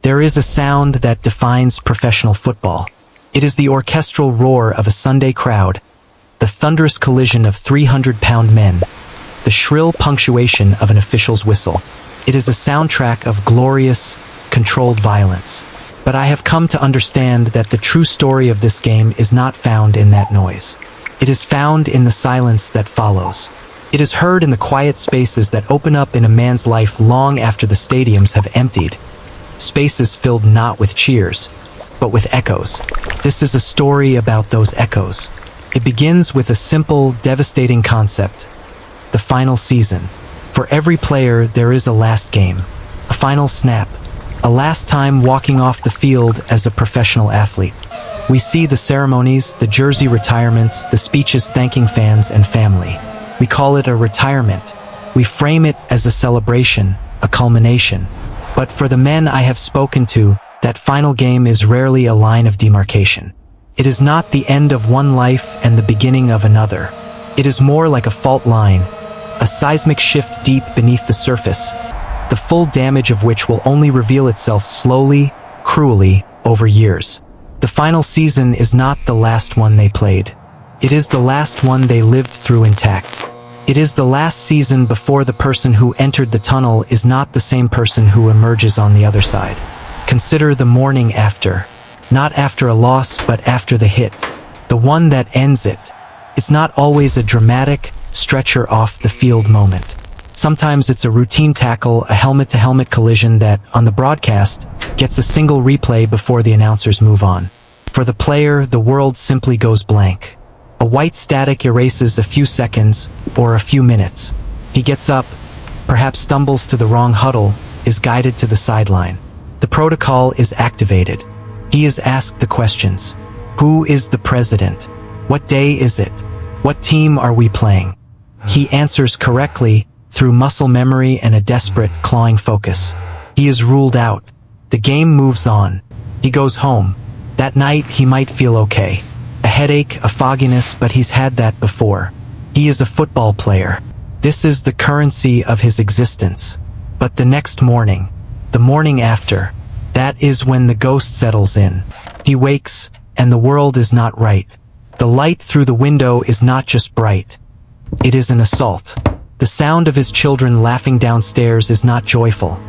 There is a sound that defines professional football. It is the orchestral roar of a Sunday crowd, the thunderous collision of 300-pound men, the shrill punctuation of an official's whistle. It is a soundtrack of glorious, controlled violence. But I have come to understand that the true story of this game is not found in that noise. It is found in the silence that follows. It is heard in the quiet spaces that open up in a man's life long after the stadiums have emptied. Spaces filled not with cheers, but with echoes. This is a story about those echoes. It begins with a simple, devastating concept: the final season. For every player, there is a last game, a final snap, a last time walking off the field as a professional athlete. We see the ceremonies, the jersey retirements, the speeches thanking fans and family. We call it a retirement. We frame it as a celebration, a culmination. But for the men I have spoken to, that final game is rarely a line of demarcation. It is not the end of one life and the beginning of another. It is more like a fault line, a seismic shift deep beneath the surface, the full damage of which will only reveal itself slowly, cruelly, over years. The final season is not the last one they played. It is the last one they lived through intact. It is the last season before the person who entered the tunnel is not the same person who emerges on the other side. Consider the morning after. Not after a loss, but after the hit. The one that ends it. It's not always a dramatic, stretcher off the field moment. Sometimes it's a routine tackle, a helmet-to-helmet collision that, on the broadcast, gets a single replay before the announcers move on. For the player, the world simply goes blank. A white static erases a few seconds, or a few minutes. He gets up, perhaps stumbles to the wrong huddle, is guided to the sideline. The protocol is activated. He is asked the questions. Who is the president? What day is it? What team are we playing? He answers correctly through muscle memory and a desperate, clawing focus. He is ruled out. The game moves on. He goes home. That night, he might feel okay. A headache, a fogginess, but he's had that before. He is a football player. This is the currency of his existence. But the next morning, the morning after, that is when the ghost settles in. He wakes, and the world is not right. The light through the window is not just bright. It is an assault. The sound of his children laughing downstairs is not joyful.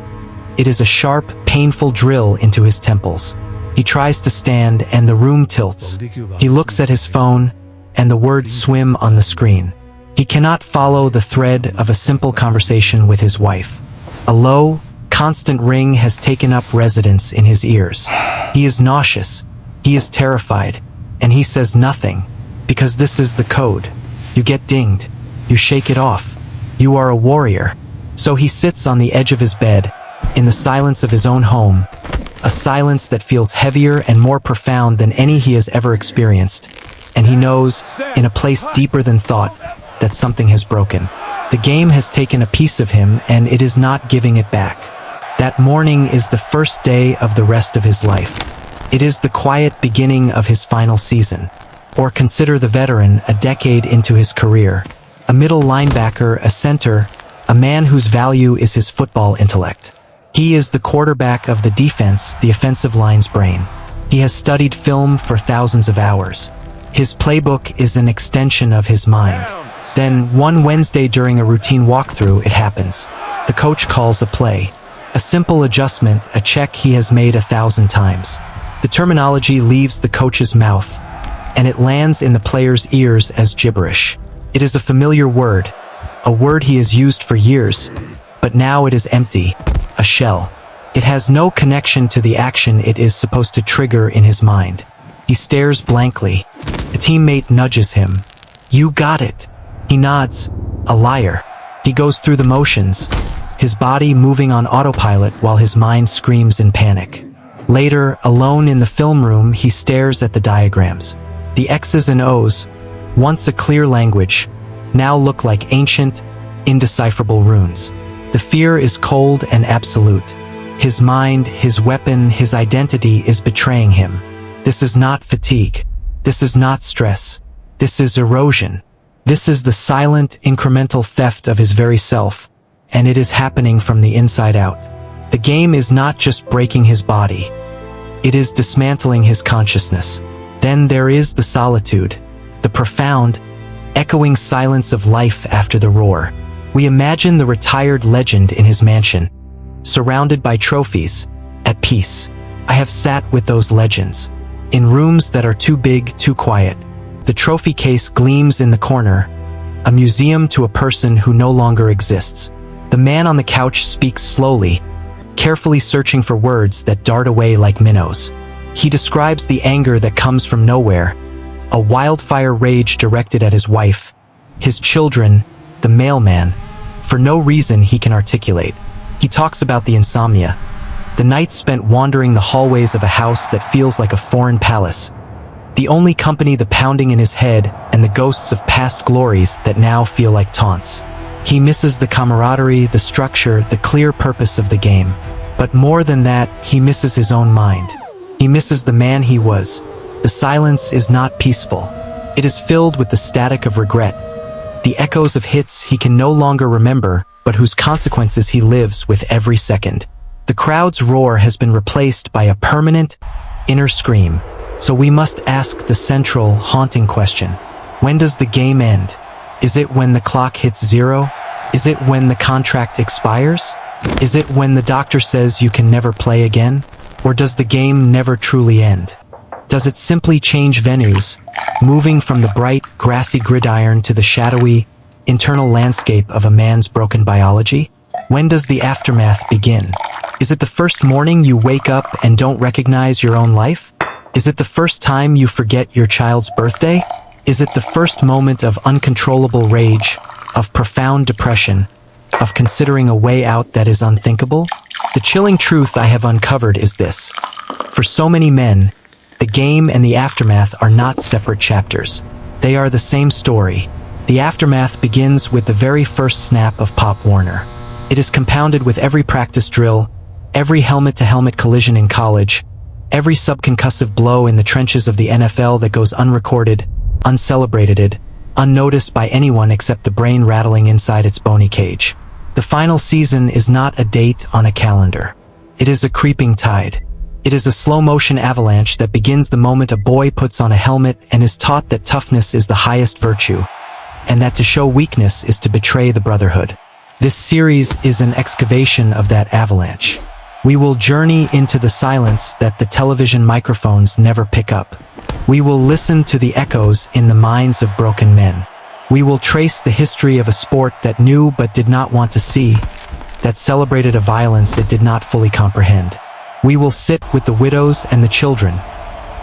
It is a sharp, painful drill into his temples. He tries to stand, and the room tilts. He looks at his phone, and the words swim on the screen. He cannot follow the thread of a simple conversation with his wife. A low, constant ring has taken up residence in his ears. He is nauseous. He is terrified. And he says nothing, because this is the code. You get dinged. You shake it off. You are a warrior. So he sits on the edge of his bed, in the silence of his own home, a silence that feels heavier and more profound than any he has ever experienced. And he knows, in a place deeper than thought, that something has broken. The game has taken a piece of him, and it is not giving it back. That morning is the first day of the rest of his life. It is the quiet beginning of his final season. Or consider the veteran a decade into his career. A middle linebacker, a center, a man whose value is his football intellect. He is the quarterback of the defense, the offensive line's brain. He has studied film for thousands of hours. His playbook is an extension of his mind. Then, one Wednesday during a routine walkthrough, it happens. The coach calls a play. A simple adjustment, a check he has made 1,000 times. The terminology leaves the coach's mouth, and it lands in the player's ears as gibberish. It is a familiar word, a word he has used for years, but now it is empty, a shell. It has no connection to the action it is supposed to trigger in his mind. He stares blankly. A teammate nudges him. You got it. He nods. A liar. He goes through the motions, his body moving on autopilot while his mind screams in panic. Later, alone in the film room, he stares at the diagrams. The X's and O's, once a clear language, now look like ancient, indecipherable runes. The fear is cold and absolute. His mind, his weapon, his identity is betraying him. This is not fatigue. This is not stress. This is erosion. This is the silent, incremental theft of his very self, and it is happening from the inside out. The game is not just breaking his body. It is dismantling his consciousness. Then there is the solitude, the profound, echoing silence of life after the roar. We imagine the retired legend in his mansion, surrounded by trophies, at peace. I have sat with those legends, in rooms that are too big, too quiet. The trophy case gleams in the corner, a museum to a person who no longer exists. The man on the couch speaks slowly, carefully searching for words that dart away like minnows. He describes the anger that comes from nowhere, a wildfire rage directed at his wife, his children, the mailman, for no reason he can articulate. He talks about the insomnia, the nights spent wandering the hallways of a house that feels like a foreign palace, the only company the pounding in his head and the ghosts of past glories that now feel like taunts. He misses the camaraderie, the structure, the clear purpose of the game. But more than that, he misses his own mind. He misses the man he was. The silence is not peaceful. It is filled with the static of regret, the echoes of hits he can no longer remember, but whose consequences he lives with every second. The crowd's roar has been replaced by a permanent, inner scream. So we must ask the central, haunting question. When does the game end? Is it when the clock hits zero? Is it when the contract expires? Is it when the doctor says you can never play again? Or does the game never truly end? Does it simply change venues, moving from the bright, grassy gridiron to the shadowy, internal landscape of a man's broken biology? When does the aftermath begin? Is it the first morning you wake up and don't recognize your own life? Is it the first time you forget your child's birthday? Is it the first moment of uncontrollable rage, of profound depression, of considering a way out that is unthinkable? The chilling truth I have uncovered is this. For so many men, the game and the aftermath are not separate chapters. They are the same story. The aftermath begins with the very first snap of Pop Warner. It is compounded with every practice drill, every helmet-to-helmet collision in college, every subconcussive blow in the trenches of the NFL that goes unrecorded, uncelebrated, unnoticed by anyone except the brain rattling inside its bony cage. The final season is not a date on a calendar. It is a creeping tide. It is a slow-motion avalanche that begins the moment a boy puts on a helmet and is taught that toughness is the highest virtue, and that to show weakness is to betray the brotherhood. This series is an excavation of that avalanche. We will journey into the silence that the television microphones never pick up. We will listen to the echoes in the minds of broken men. We will trace the history of a sport that knew but did not want to see, that celebrated a violence it did not fully comprehend. We will sit with the widows and the children,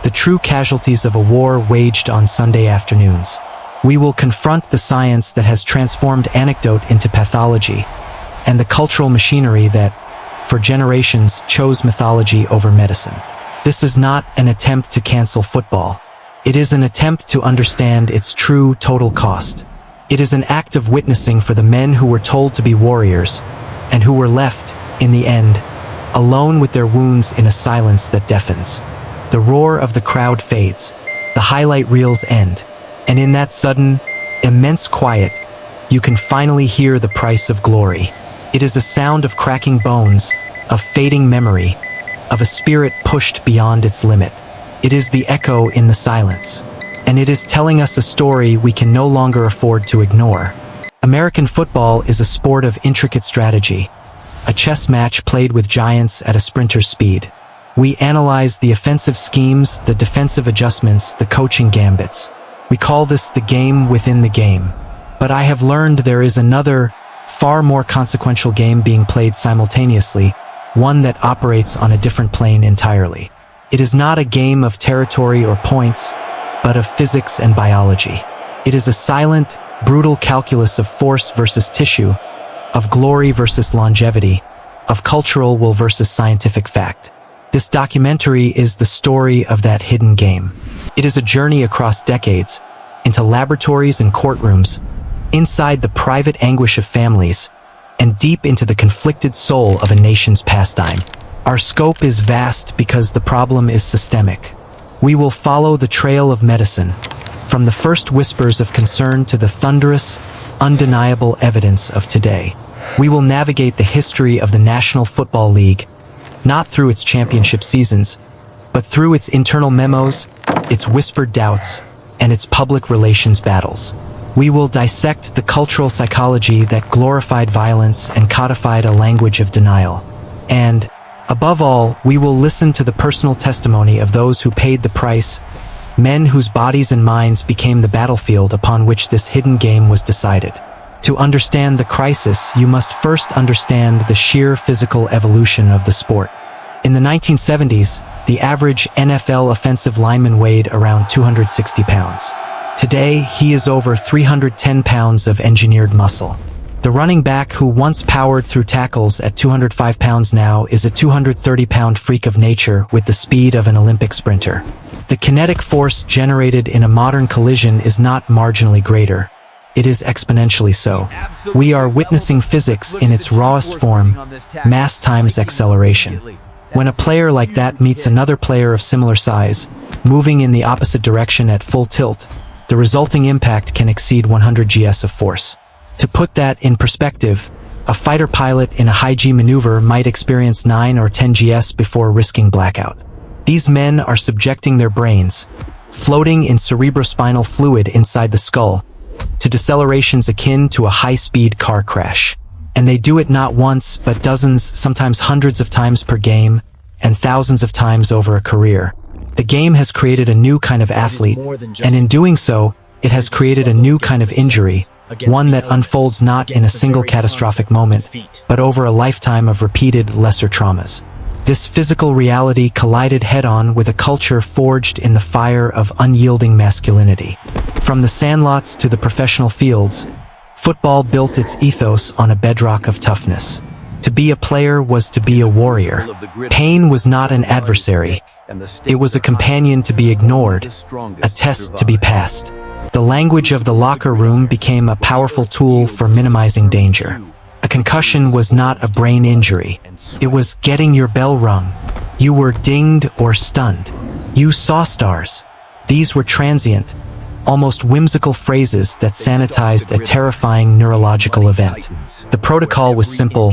the true casualties of a war waged on Sunday afternoons. We will confront the science that has transformed Anecdote into Pathology, and the cultural machinery that, for generations, chose mythology over medicine. This is not an attempt to cancel football. It is an attempt to understand its true total cost. It is an act of witnessing for the men who were told to be warriors, and who were left, in the end, alone with their wounds in a silence that deafens. The roar of the crowd fades, the highlight reels end, and in that sudden, immense quiet, you can finally hear the price of glory. It is a sound of cracking bones, of fading memory, of a spirit pushed beyond its limit. It is the echo in the silence, and it is telling us a story we can no longer afford to ignore. American football is a sport of intricate strategy, a chess match played with giants at a sprinter's speed. We analyze the offensive schemes, the defensive adjustments, the coaching gambits. We call this the game within the game. But I have learned there is another, far more consequential game being played simultaneously, one that operates on a different plane entirely. It is not a game of territory or points, but of physics and biology. It is a silent, brutal calculus of force versus tissue, of glory versus longevity, of cultural will versus scientific fact. This documentary is the story of that hidden game. It is a journey across decades, into laboratories and courtrooms, inside the private anguish of families, and deep into the conflicted soul of a nation's pastime. Our scope is vast because the problem is systemic. We will follow the trail of medicine, from the first whispers of concern to the thunderous, undeniable evidence of today. We will navigate the history of the National Football League, not through its championship seasons, but through its internal memos, its whispered doubts, and its public relations battles. We will dissect the cultural psychology that glorified violence and codified a language of denial. And, above all, we will listen to the personal testimony of those who paid the price, men whose bodies and minds became the battlefield upon which this hidden game was decided. To understand the crisis, you must first understand the sheer physical evolution of the sport. In the 1970s, the average NFL offensive lineman weighed around 260 pounds. Today, he is over 310 pounds of engineered muscle. The running back who once powered through tackles at 205 pounds now is a 230-pound freak of nature with the speed of an Olympic sprinter. The kinetic force generated in a modern collision is not marginally greater. It is exponentially so. We are witnessing physics in its rawest form, mass times acceleration. When a player like that meets another player of similar size, moving in the opposite direction at full tilt, the resulting impact can exceed 100 gs of force. To put that in perspective, a fighter pilot in a high-G maneuver might experience 9 or 10 gs before risking blackout. These men are subjecting their brains, floating in cerebrospinal fluid inside the skull, to decelerations akin to a high-speed car crash. And they do it not once, but dozens, sometimes hundreds of times per game, and thousands of times over a career. The game has created a new kind of athlete, and in doing so, it has created a new kind of injury, one that unfolds not in a single catastrophic moment, but over a lifetime of repeated lesser traumas. This physical reality collided head-on with a culture forged in the fire of unyielding masculinity. From the sandlots to the professional fields, football built its ethos on a bedrock of toughness. To be a player was to be a warrior. Pain was not an adversary. It was a companion to be ignored, a test to be passed. The language of the locker room became a powerful tool for minimizing danger. A concussion was not a brain injury. It was getting your bell rung. You were dinged or stunned. You saw stars. These were transient, almost whimsical phrases that sanitized a terrifying neurological event. The protocol was simple: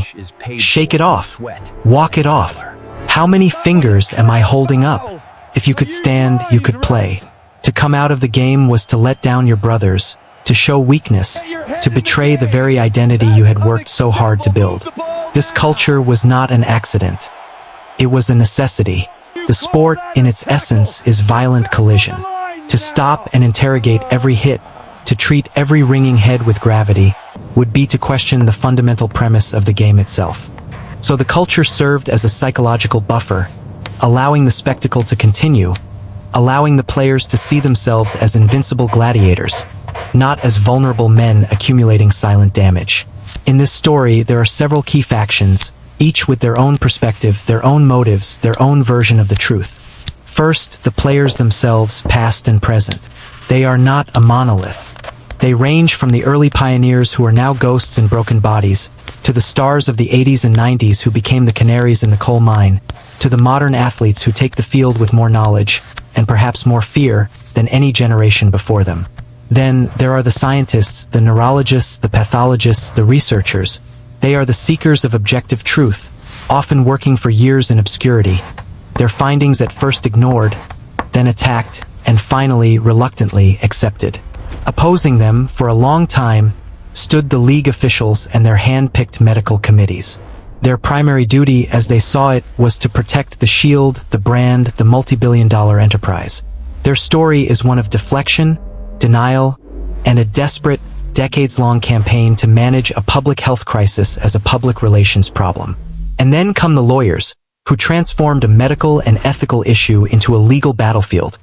shake it off, walk it off. How many fingers am I holding up? If you could stand, you could play. To come out of the game was to let down your brothers, to show weakness, to betray the very identity you had worked so hard to build. This culture was not an accident. It was a necessity. The sport, in its essence, is violent collision. To stop and interrogate every hit, to treat every ringing head with gravity, would be to question the fundamental premise of the game itself. So the culture served as a psychological buffer, allowing the spectacle to continue, allowing the players to see themselves as invincible gladiators, not as vulnerable men accumulating silent damage. In this story, there are several key factions, each with their own perspective, their own motives, their own version of the truth. First, the players themselves, past and present. They are not a monolith. They range from the early pioneers who are now ghosts in broken bodies, to the stars of the 80s and 90s who became the canaries in the coal mine, to the modern athletes who take the field with more knowledge, and perhaps more fear, than any generation before them. Then, there are the scientists, the neurologists, the pathologists, the researchers. They are the seekers of objective truth, often working for years in obscurity. Their findings at first ignored, then attacked, and finally, reluctantly, accepted. Opposing them, for a long time, stood the league officials and their hand-picked medical committees. Their primary duty, as they saw it, was to protect the shield, the brand, the multi-billion-dollar enterprise. Their story is one of deflection, denial, and a desperate, decades-long campaign to manage a public health crisis as a public relations problem. And then come the lawyers, who transformed a medical and ethical issue into a legal battlefield,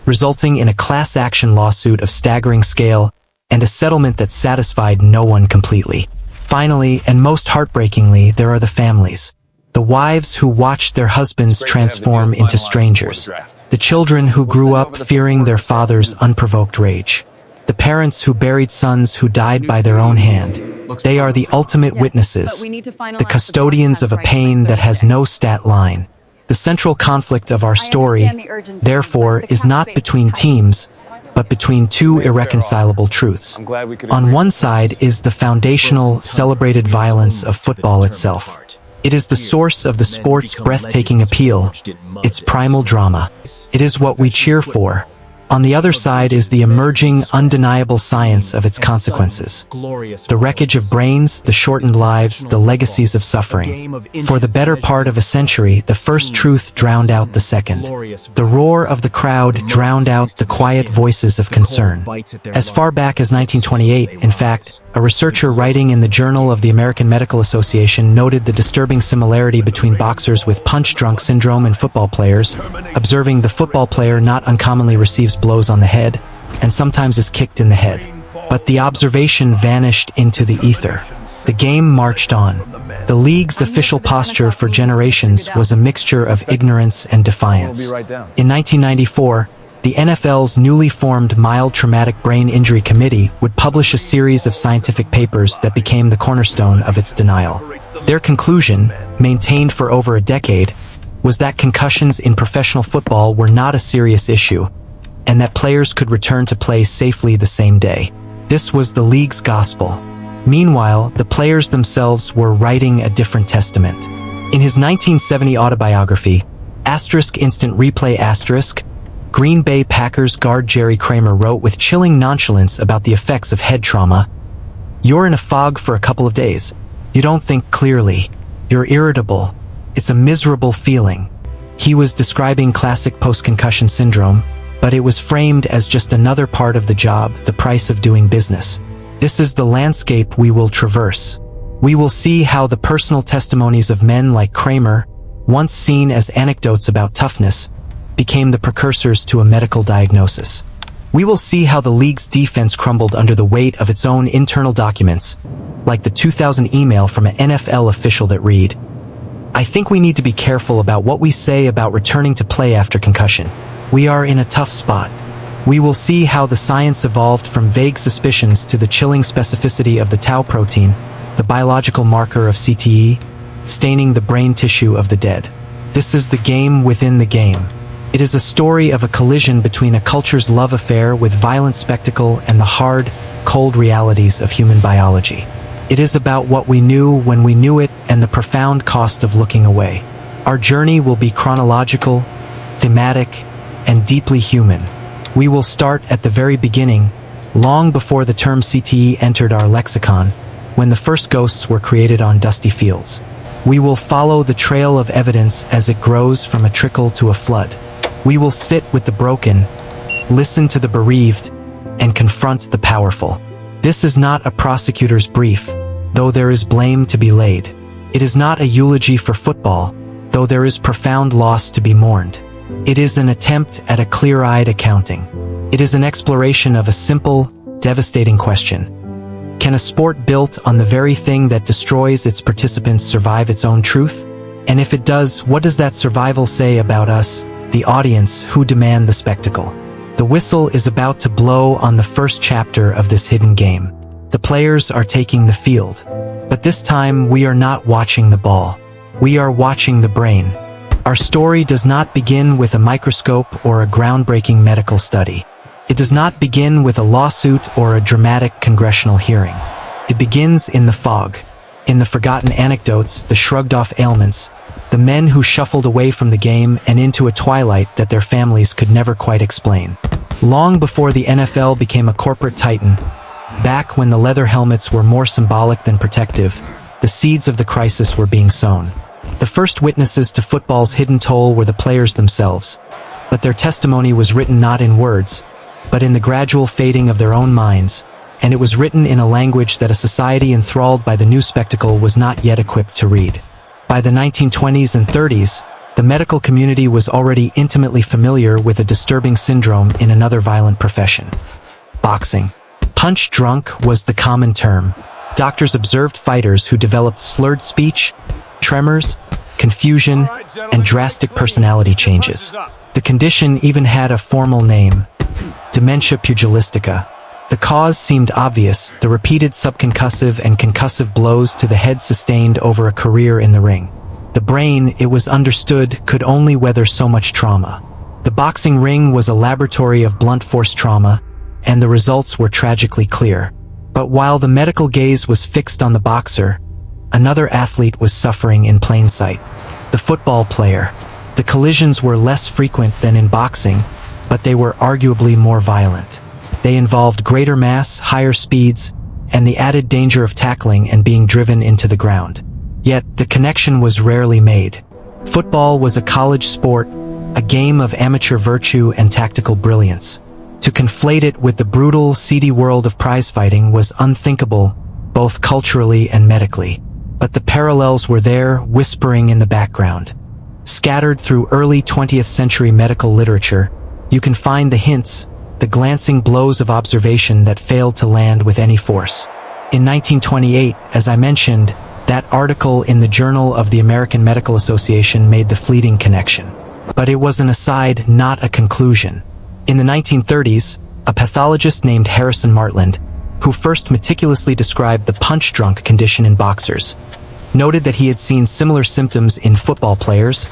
resulting in a class action lawsuit of staggering scale and a settlement that satisfied no one completely. Finally, and most heartbreakingly, there are the families. The wives who watched their husbands transform into strangers. The children who grew up fearing their father's unprovoked rage. The parents who buried sons who died by their own hand. They are the ultimate witnesses, the custodians of a pain that has no stat line. The central conflict of our story, therefore, is not between teams, but between two irreconcilable truths. On one side is the foundational, celebrated violence of football itself. It is the source of the sport's breathtaking appeal, its primal drama. It is what we cheer for. On the other side is the emerging, undeniable science of its consequences. The wreckage of brains, the shortened lives, the legacies of suffering. For the better part of a century, the first truth drowned out the second. The roar of the crowd drowned out the quiet voices of concern. As far back as 1928, in fact, a researcher writing in the Journal of the American Medical Association noted the disturbing similarity between boxers with punch-drunk syndrome and football players, observing the football player not uncommonly receives blows on the head, and sometimes is kicked in the head. But the observation vanished into the ether. The game marched on. The league's official posture for generations was a mixture of ignorance and defiance. In 1994, the NFL's newly formed Mild Traumatic Brain Injury Committee would publish a series of scientific papers that became the cornerstone of its denial. Their conclusion, maintained for over a decade, was that concussions in professional football were not a serious issue, and that players could return to play safely the same day. This was the league's gospel. Meanwhile, the players themselves were writing a different testament. In his 1970 autobiography, *Instant Replay*, Green Bay Packers guard Jerry Kramer wrote with chilling nonchalance about the effects of head trauma. "You're in a fog for a couple of days. You don't think clearly. You're irritable. It's a miserable feeling." He was describing classic post-concussion syndrome, but it was framed as just another part of the job, the price of doing business. This is the landscape we will traverse. We will see how the personal testimonies of men like Kramer, once seen as anecdotes about toughness, became the precursors to a medical diagnosis. We will see how the league's defense crumbled under the weight of its own internal documents, like the 2000 email from an NFL official that read, "I think we need to be careful about what we say about returning to play after concussion. We are in a tough spot." We will see how the science evolved from vague suspicions to the chilling specificity of the tau protein, the biological marker of CTE, staining the brain tissue of the dead. This is the game within the game. It is a story of a collision between a culture's love affair with violent spectacle and the hard, cold realities of human biology. It is about what we knew when we knew it and the profound cost of looking away. Our journey will be chronological, thematic, and deeply human. We will start at the very beginning, long before the term CTE entered our lexicon, when the first ghosts were created on dusty fields. We will follow the trail of evidence as it grows from a trickle to a flood. We will sit with the broken, listen to the bereaved, and confront the powerful. This is not a prosecutor's brief, though there is blame to be laid. It is not a eulogy for football, though there is profound loss to be mourned. It is an attempt at a clear-eyed accounting. It is an exploration of a simple, devastating question. Can a sport built on the very thing that destroys its participants survive its own truth? And if it does, what does that survival say about us, the audience who demand the spectacle? The whistle is about to blow on the first chapter of this hidden game. The players are taking the field. But this time, we are not watching the ball. We are watching the brain. Our story does not begin with a microscope or a groundbreaking medical study. It does not begin with a lawsuit or a dramatic congressional hearing. It begins in the fog, in the forgotten anecdotes, the shrugged-off ailments, the men who shuffled away from the game and into a twilight that their families could never quite explain. Long before the NFL became a corporate titan, back when the leather helmets were more symbolic than protective, the seeds of the crisis were being sown. The first witnesses to football's hidden toll were the players themselves, but their testimony was written not in words, but in the gradual fading of their own minds, and it was written in a language that a society enthralled by the new spectacle was not yet equipped to read. By the 1920s and 30s, the medical community was already intimately familiar with a disturbing syndrome in another violent profession: boxing. Punch drunk was the common term. Doctors observed fighters who developed slurred speech, tremors, confusion, and drastic personality changes. The condition even had a formal name: dementia pugilistica. The cause seemed obvious: the repeated subconcussive and concussive blows to the head sustained over a career in the ring. The brain, it was understood, could only weather so much trauma. The boxing ring was a laboratory of blunt force trauma, and the results were tragically clear. But while the medical gaze was fixed on the boxer, another athlete was suffering in plain sight. The football player. The collisions were less frequent than in boxing, but they were arguably more violent. They involved greater mass, higher speeds, and the added danger of tackling and being driven into the ground. Yet, the connection was rarely made. Football was a college sport, a game of amateur virtue and tactical brilliance. To conflate it with the brutal, seedy world of prizefighting was unthinkable, both culturally and medically. But the parallels were there, whispering in the background. Scattered through early 20th century medical literature, you can find the hints, the glancing blows of observation that failed to land with any force. In 1928, as I mentioned, that article in the Journal of the American Medical Association made the fleeting connection. But it was an aside, not a conclusion. In the 1930s, a pathologist named Harrison Martland, who first meticulously described the punch-drunk condition in boxers, noted that he had seen similar symptoms in football players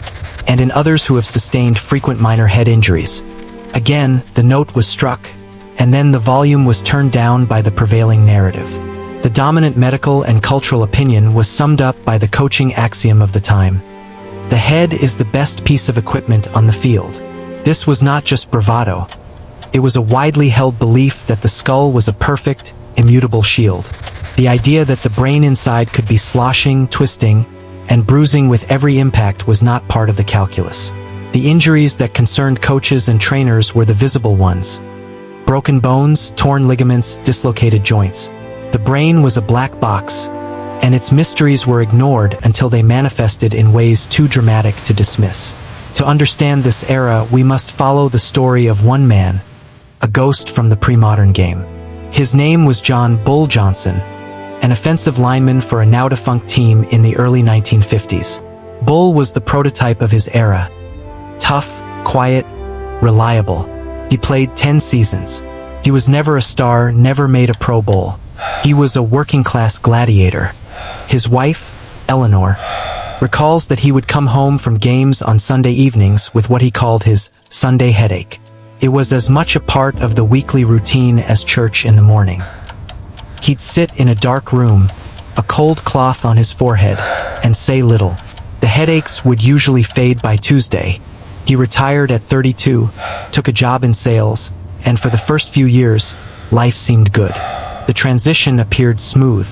and in others who have sustained frequent minor head injuries. Again, the note was struck, and then the volume was turned down by the prevailing narrative. The dominant medical and cultural opinion was summed up by the coaching axiom of the time. The head is the best piece of equipment on the field. This was not just bravado. It was a widely held belief that the skull was a perfect, immutable shield. The idea that the brain inside could be sloshing, twisting, and bruising with every impact was not part of the calculus. The injuries that concerned coaches and trainers were the visible ones. Broken bones, torn ligaments, dislocated joints. The brain was a black box, and its mysteries were ignored until they manifested in ways too dramatic to dismiss. To understand this era, we must follow the story of one man, a ghost from the pre-modern game. His name was John "Bull" Johnson, an offensive lineman for a now-defunct team in the early 1950s. Bull was the prototype of his era. Tough, quiet, reliable. He played 10 seasons. He was never a star, never made a Pro Bowl. He was a working-class gladiator. His wife, Eleanor, recalls that he would come home from games on Sunday evenings with what he called his Sunday headache. It was as much a part of the weekly routine as church in the morning. He'd sit in a dark room, a cold cloth on his forehead, and say little. The headaches would usually fade by Tuesday. He retired at 32, took a job in sales, and for the first few years, life seemed good. The transition appeared smooth,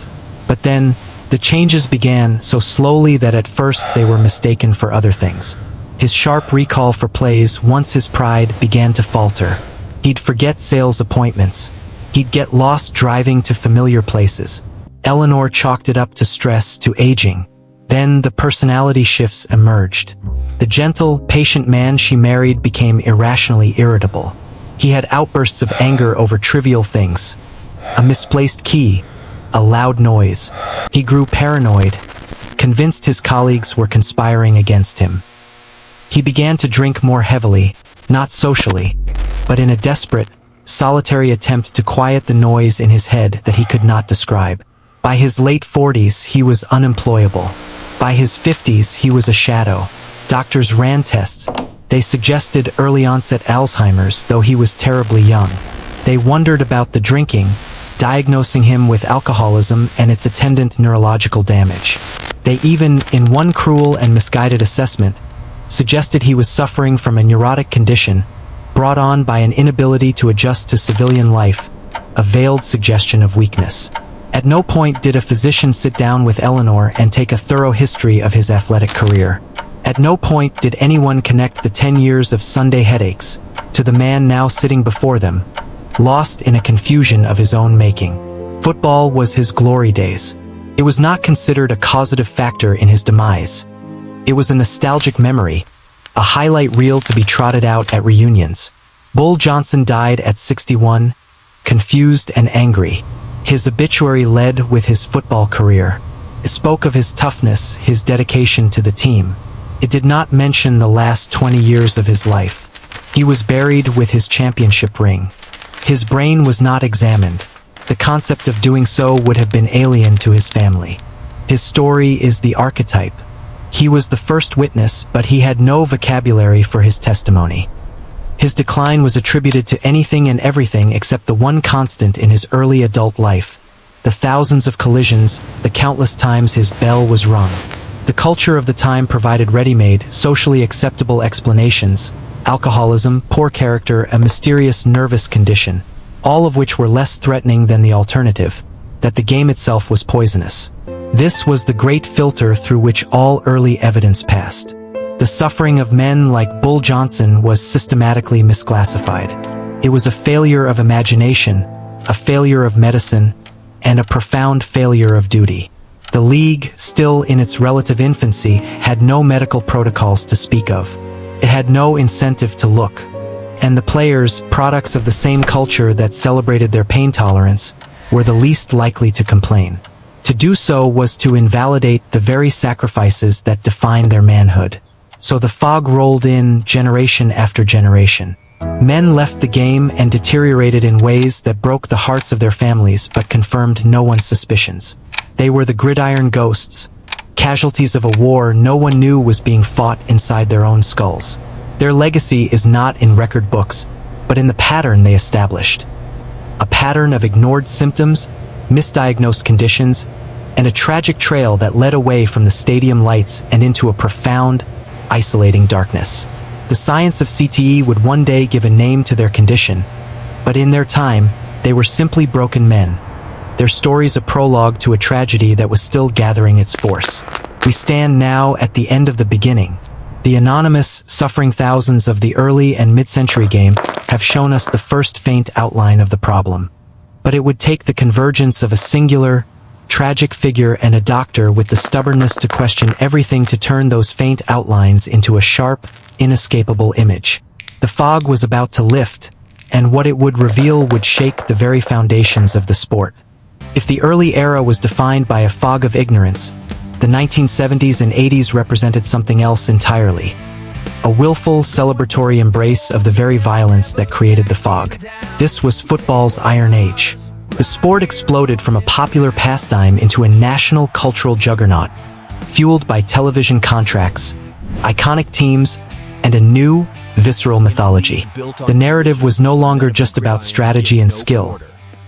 but then, the changes began so slowly that at first they were mistaken for other things. His sharp recall for plays, once his pride began to falter. He'd forget sales appointments. He'd get lost driving to familiar places. Eleanor chalked it up to stress, to aging. Then the personality shifts emerged. The gentle, patient man she married became irrationally irritable. He had outbursts of anger over trivial things. A misplaced key, a loud noise. He grew paranoid, convinced his colleagues were conspiring against him. He began to drink more heavily, not socially, but in a desperate, solitary attempt to quiet the noise in his head that he could not describe. By his late 40s, he was unemployable. By his 50s, he was a shadow. Doctors ran tests. They suggested early-onset Alzheimer's, though he was terribly young. They wondered about the drinking, diagnosing him with alcoholism and its attendant neurological damage. They even, in one cruel and misguided assessment, suggested he was suffering from a neurotic condition brought on by an inability to adjust to civilian life, a veiled suggestion of weakness. At no point did a physician sit down with Eleanor and take a thorough history of his athletic career. At no point did anyone connect the 10 years of Sunday headaches to the man now sitting before them, lost in a confusion of his own making. Football was his glory days. It was not considered a causative factor in his demise. It was a nostalgic memory, a highlight reel to be trotted out at reunions. Bull Johnson died at 61, confused and angry. His obituary led with his football career. It spoke of his toughness, his dedication to the team. It did not mention the last 20 years of his life. He was buried with his championship ring. His brain was not examined. The concept of doing so would have been alien to his family. His story is the archetype. He was the first witness, but he had no vocabulary for his testimony. His decline was attributed to anything and everything except the one constant in his early adult life: the thousands of collisions, the countless times his bell was rung. The culture of the time provided ready-made, socially acceptable explanations: alcoholism, poor character, a mysterious nervous condition, all of which were less threatening than the alternative, that the game itself was poisonous. This was the great filter through which all early evidence passed. The suffering of men like Bull Johnson was systematically misclassified. It was a failure of imagination, a failure of medicine, and a profound failure of duty. The League, still in its relative infancy, had no medical protocols to speak of. It had no incentive to look. And the players, products of the same culture that celebrated their pain tolerance, were the least likely to complain. To do so was to invalidate the very sacrifices that defined their manhood. So the fog rolled in generation after generation. Men left the game and deteriorated in ways that broke the hearts of their families but confirmed no one's suspicions. They were the gridiron ghosts, casualties of a war no one knew was being fought inside their own skulls. Their legacy is not in record books, but in the pattern they established. A pattern of ignored symptoms, misdiagnosed conditions, and a tragic trail that led away from the stadium lights and into a profound, isolating darkness. The science of CTE would one day give a name to their condition, but in their time, they were simply broken men. Their stories a prologue to a tragedy that was still gathering its force. We stand now at the end of the beginning. The anonymous, suffering thousands of the early and mid-century game have shown us the first faint outline of the problem. But it would take the convergence of a singular, tragic figure and a doctor with the stubbornness to question everything to turn those faint outlines into a sharp, inescapable image. The fog was about to lift, and what it would reveal would shake the very foundations of the sport. If the early era was defined by a fog of ignorance, the 1970s and 80s represented something else entirely. A willful, celebratory embrace of the very violence that created the fog. This was football's Iron Age. The sport exploded from a popular pastime into a national cultural juggernaut, fueled by television contracts, iconic teams, and a new, visceral mythology. The narrative was no longer just about strategy and skill.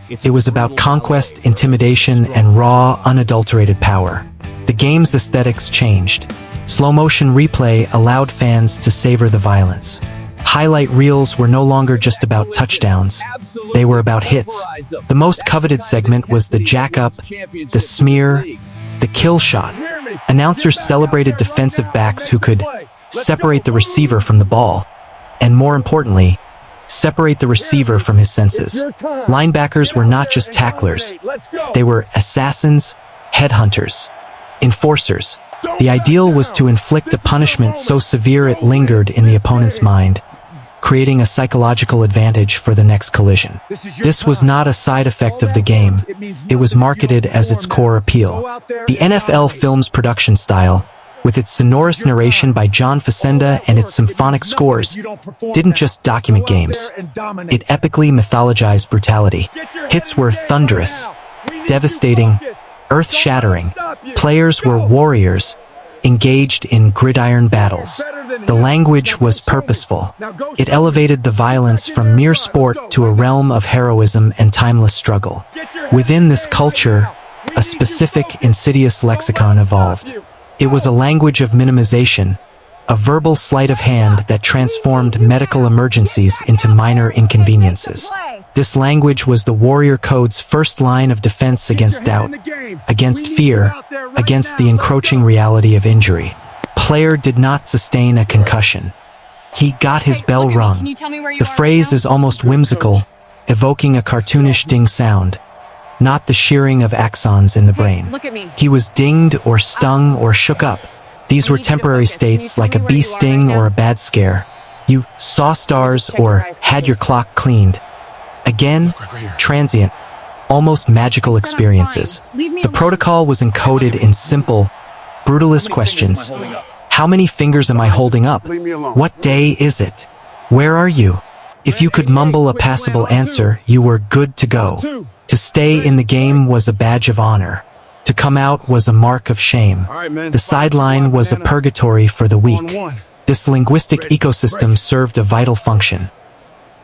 It was about conquest, intimidation, and raw, unadulterated power. The game's aesthetics changed. Slow-motion replay allowed fans to savor the violence. Highlight reels were no longer just about touchdowns. They were about hits. The most coveted segment was the jack-up, the smear, the kill shot. Announcers celebrated defensive backs who could separate the receiver from the ball, and more importantly, separate the receiver from his senses. Linebackers were not just tacklers. They were assassins, headhunters, enforcers. The ideal was to inflict a punishment so severe it lingered in the opponent's mind, creating a psychological advantage for the next collision. This was not a side effect of the game. It was marketed as its core appeal. The NFL film's production style, with its sonorous narration by John Facenda and its symphonic scores, didn't just document games. It epically mythologized brutality. Hits were thunderous, devastating, earth-shattering. Players were warriors, engaged in gridiron battles. The language was purposeful. It elevated the violence from mere sport to a realm of heroism and timeless struggle. Within this culture, a specific, insidious lexicon evolved. It was a language of minimization, a verbal sleight of hand that transformed medical emergencies into minor inconveniences. This language was the warrior code's first line of defense against doubt, against fear, against the encroaching reality of injury. Player did not sustain a concussion. He got his bell rung. The phrase is almost whimsical, evoking a cartoonish ding sound, not the shearing of axons in the brain. He was dinged or stung or shook up. These were temporary states like a bee sting or a bad scare. You saw stars or had your clock cleaned. Again, transient, almost magical experiences. The protocol was encoded in simple, brutalist questions. How many fingers am I holding up? What day is it? Where are you? If you could mumble a passable answer, you were good to go. To stay in the game was a badge of honor. To come out was a mark of shame. The sideline was a purgatory for the weak. This linguistic ecosystem served a vital function.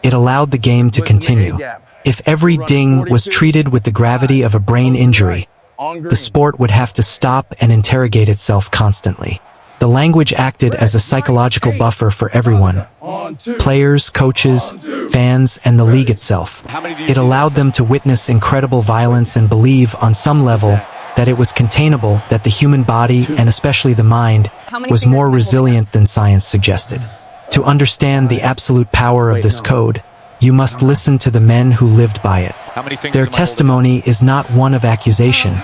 It allowed the game to continue. If every ding was treated with the gravity of a brain injury, the sport would have to stop and interrogate itself constantly. The language acted as a psychological buffer for everyone: players, coaches, fans, and the league itself. It allowed them to witness incredible violence and believe, on some level, that it was containable, that the human body, and especially the mind, was more resilient than science suggested. To understand the absolute power of this code, you must listen to the men who lived by it. Their testimony is not one of accusation,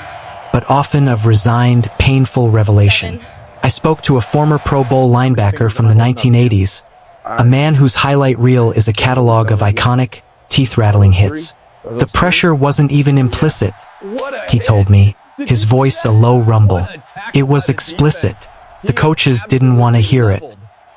but often of resigned, painful revelation. I spoke to a former Pro Bowl linebacker from the 1980s, a man whose highlight reel is a catalog of iconic, teeth-rattling hits. The pressure wasn't even implicit, he told me, his voice a low rumble. It was explicit. The coaches didn't want to hear it.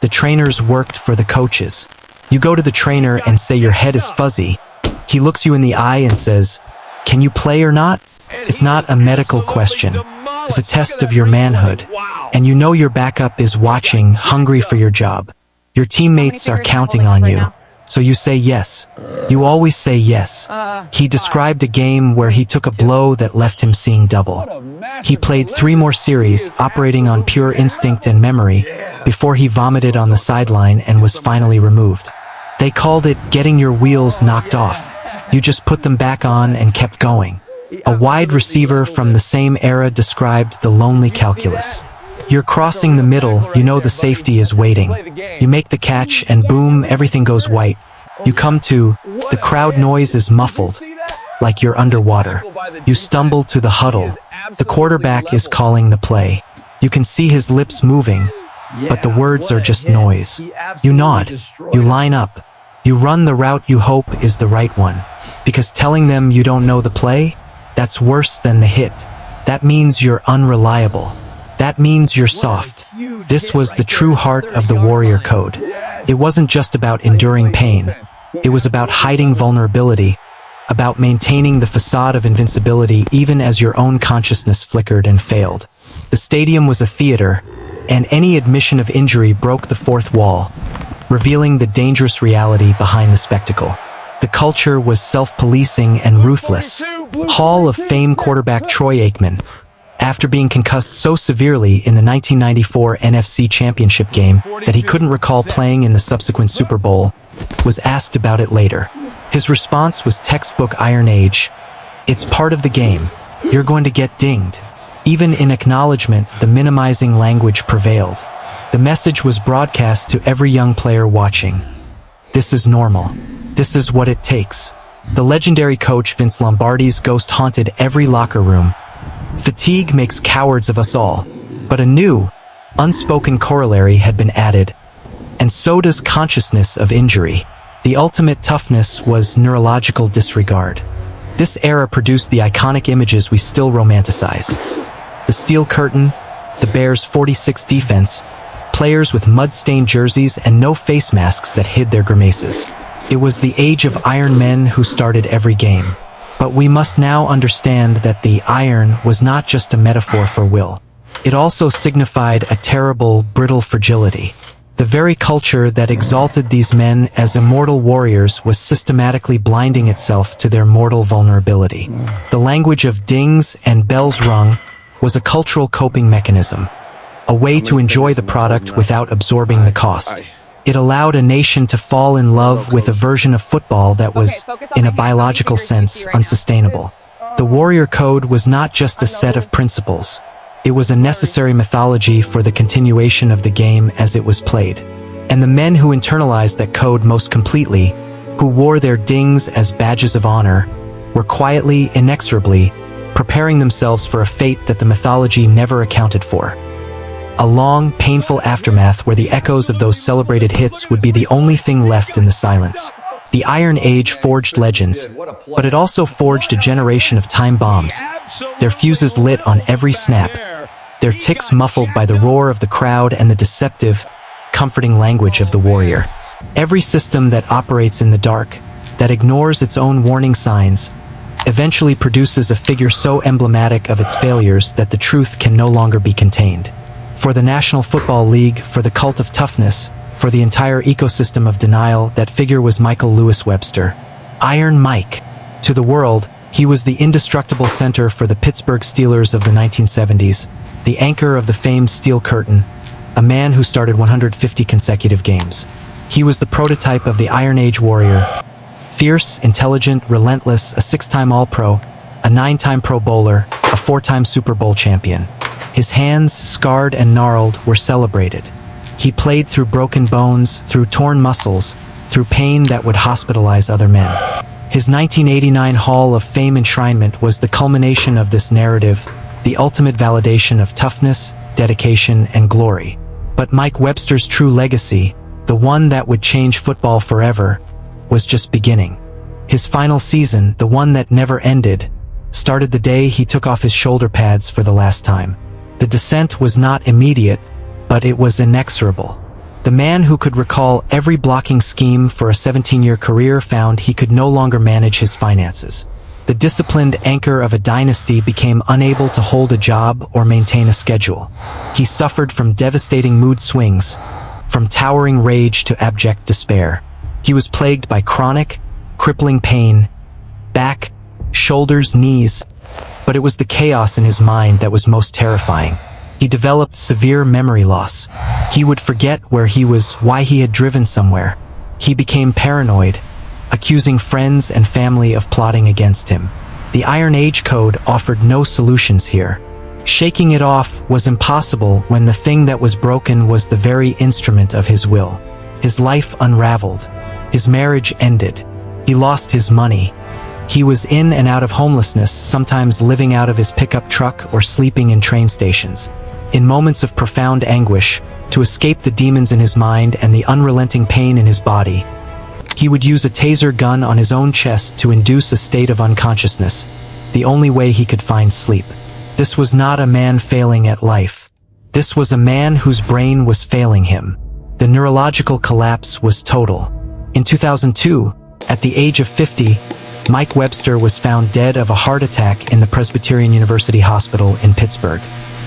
The trainers worked for the coaches. You go to the trainer and say your head is fuzzy. He looks you in the eye and says, "Can you play or not?" It's not a medical question. It's a test of your manhood. And you know your backup is watching, hungry for your job. Your teammates are counting on you. So you say yes. You always say yes. He described a game where he took a blow that left him seeing double. He played 3 more series, operating on pure instinct and memory, before he vomited on the sideline and was finally removed. They called it getting your wheels knocked off. You just put them back on and kept going. A wide receiver from the same era described the lonely calculus. You're crossing the middle, you know the safety is waiting. You make the catch and boom, everything goes white. You come to, the crowd noise is muffled, like you're underwater. You stumble to the huddle. The quarterback is calling the play. You can see his lips moving, but the words are just noise. You nod. You line up. You run the route you hope is the right one. Because telling them you don't know the play, that's worse than the hit. That means you're unreliable. That means you're soft. This was the true heart of the warrior code. It wasn't just about enduring pain. It was about hiding vulnerability, about maintaining the facade of invincibility even as your own consciousness flickered and failed. The stadium was a theater, and any admission of injury broke the fourth wall, revealing the dangerous reality behind the spectacle. The culture was self-policing and ruthless. Hall of Fame quarterback Troy Aikman, after being concussed so severely in the 1994 NFC Championship game that he couldn't recall playing in the subsequent Super Bowl, was asked about it later. His response was textbook Iron Age. "It's part of the game. You're going to get dinged." Even in acknowledgement, the minimizing language prevailed. The message was broadcast to every young player watching. This is normal. This is what it takes. The legendary coach Vince Lombardi's ghost haunted every locker room. Fatigue makes cowards of us all, but a new, unspoken corollary had been added. And so does consciousness of injury. The ultimate toughness was neurological disregard. This era produced the iconic images we still romanticize. The steel curtain, the Bears' 46 defense, players with mud-stained jerseys and no face masks that hid their grimaces. It was the age of Iron Men who started every game. But we must now understand that the iron was not just a metaphor for will. It also signified a terrible, brittle fragility. The very culture that exalted these men as immortal warriors was systematically blinding itself to their mortal vulnerability. The language of dings and bells rung was a cultural coping mechanism, a way to enjoy the product without absorbing the cost. It allowed a nation to fall in love with a version of football that was, in a biological sense, unsustainable. The warrior code was not just a set of principles. It was a necessary mythology for the continuation of the game as it was played. And the men who internalized that code most completely, who wore their dings as badges of honor, were quietly, inexorably, preparing themselves for a fate that the mythology never accounted for. A long, painful aftermath where the echoes of those celebrated hits would be the only thing left in the silence. The Iron Age forged legends, but it also forged a generation of time bombs, their fuses lit on every snap, their ticks muffled by the roar of the crowd and the deceptive, comforting language of the warrior. Every system that operates in the dark, that ignores its own warning signs, eventually produces a figure so emblematic of its failures that the truth can no longer be contained. For the National Football League, for the cult of toughness, for the entire ecosystem of denial, that figure was Michael Lewis Webster. Iron Mike. To the world, he was the indestructible center for the Pittsburgh Steelers of the 1970s, the anchor of the famed Steel Curtain, a man who started 150 consecutive games. He was the prototype of the Iron Age warrior. Fierce, intelligent, relentless, a 6-time All-Pro, a 9-time Pro Bowler, a 4-time Super Bowl champion. His hands, scarred and gnarled, were celebrated. He played through broken bones, through torn muscles, through pain that would hospitalize other men. His 1989 Hall of Fame enshrinement was the culmination of this narrative, the ultimate validation of toughness, dedication, and glory. But Mike Webster's true legacy, the one that would change football forever, was just beginning. His final season, the one that never ended, started the day he took off his shoulder pads for the last time. The descent was not immediate, but it was inexorable. The man who could recall every blocking scheme for a 17-year career found he could no longer manage his finances. The disciplined anchor of a dynasty became unable to hold a job or maintain a schedule. He suffered from devastating mood swings, from towering rage to abject despair. He was plagued by chronic, crippling pain, back, shoulders, knees, but it was the chaos in his mind that was most terrifying. He developed severe memory loss. He would forget where he was, why he had driven somewhere. He became paranoid, accusing friends and family of plotting against him. The Iron Age Code offered no solutions here. Shaking it off was impossible when the thing that was broken was the very instrument of his will. His life unraveled. His marriage ended. He lost his money. He was in and out of homelessness, sometimes living out of his pickup truck or sleeping in train stations. In moments of profound anguish, to escape the demons in his mind and the unrelenting pain in his body, he would use a taser gun on his own chest to induce a state of unconsciousness, the only way he could find sleep. This was not a man failing at life. This was a man whose brain was failing him. The neurological collapse was total. In 2002, at the age of 50, Mike Webster was found dead of a heart attack in the Presbyterian University Hospital in Pittsburgh.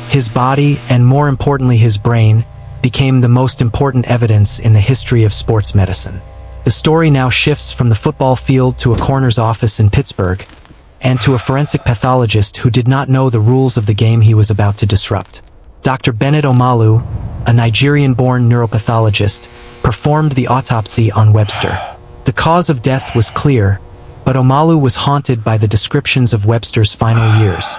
His body, and more importantly his brain, became the most important evidence in the history of sports medicine. The story now shifts from the football field to a coroner's office in Pittsburgh, and to a forensic pathologist who did not know the rules of the game he was about to disrupt. Dr. Bennett Omalu, a Nigerian-born neuropathologist, performed the autopsy on Webster. The cause of death was clear, but Omalu was haunted by the descriptions of Webster's final years.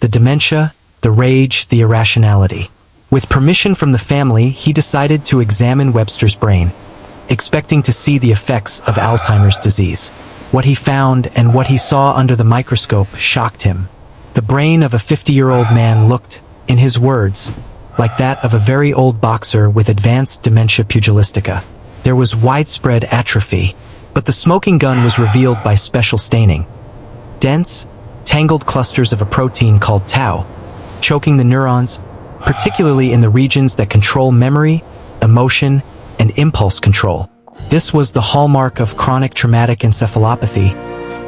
The dementia, the rage, the irrationality. With permission from the family, he decided to examine Webster's brain, expecting to see the effects of Alzheimer's disease. What he found and what he saw under the microscope shocked him. The brain of a 50-year-old man looked, in his words, like that of a very old boxer with advanced dementia pugilistica. There was widespread atrophy, but the smoking gun was revealed by special staining. Dense, tangled clusters of a protein called tau, choking the neurons, particularly in the regions that control memory, emotion, and impulse control. This was the hallmark of chronic traumatic encephalopathy,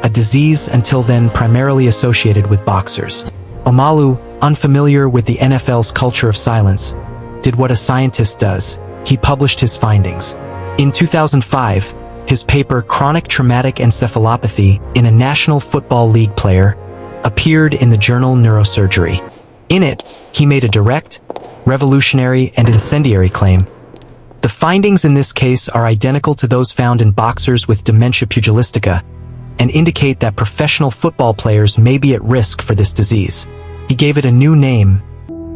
a disease until then primarily associated with boxers. Omalu, unfamiliar with the NFL's culture of silence, did what a scientist does. He published his findings. In 2005, his paper Chronic Traumatic Encephalopathy in a National Football League Player appeared in the journal Neurosurgery. In it, he made a direct, revolutionary, and incendiary claim. The findings in this case are identical to those found in boxers with dementia pugilistica and indicate that professional football players may be at risk for this disease. He gave it a new name,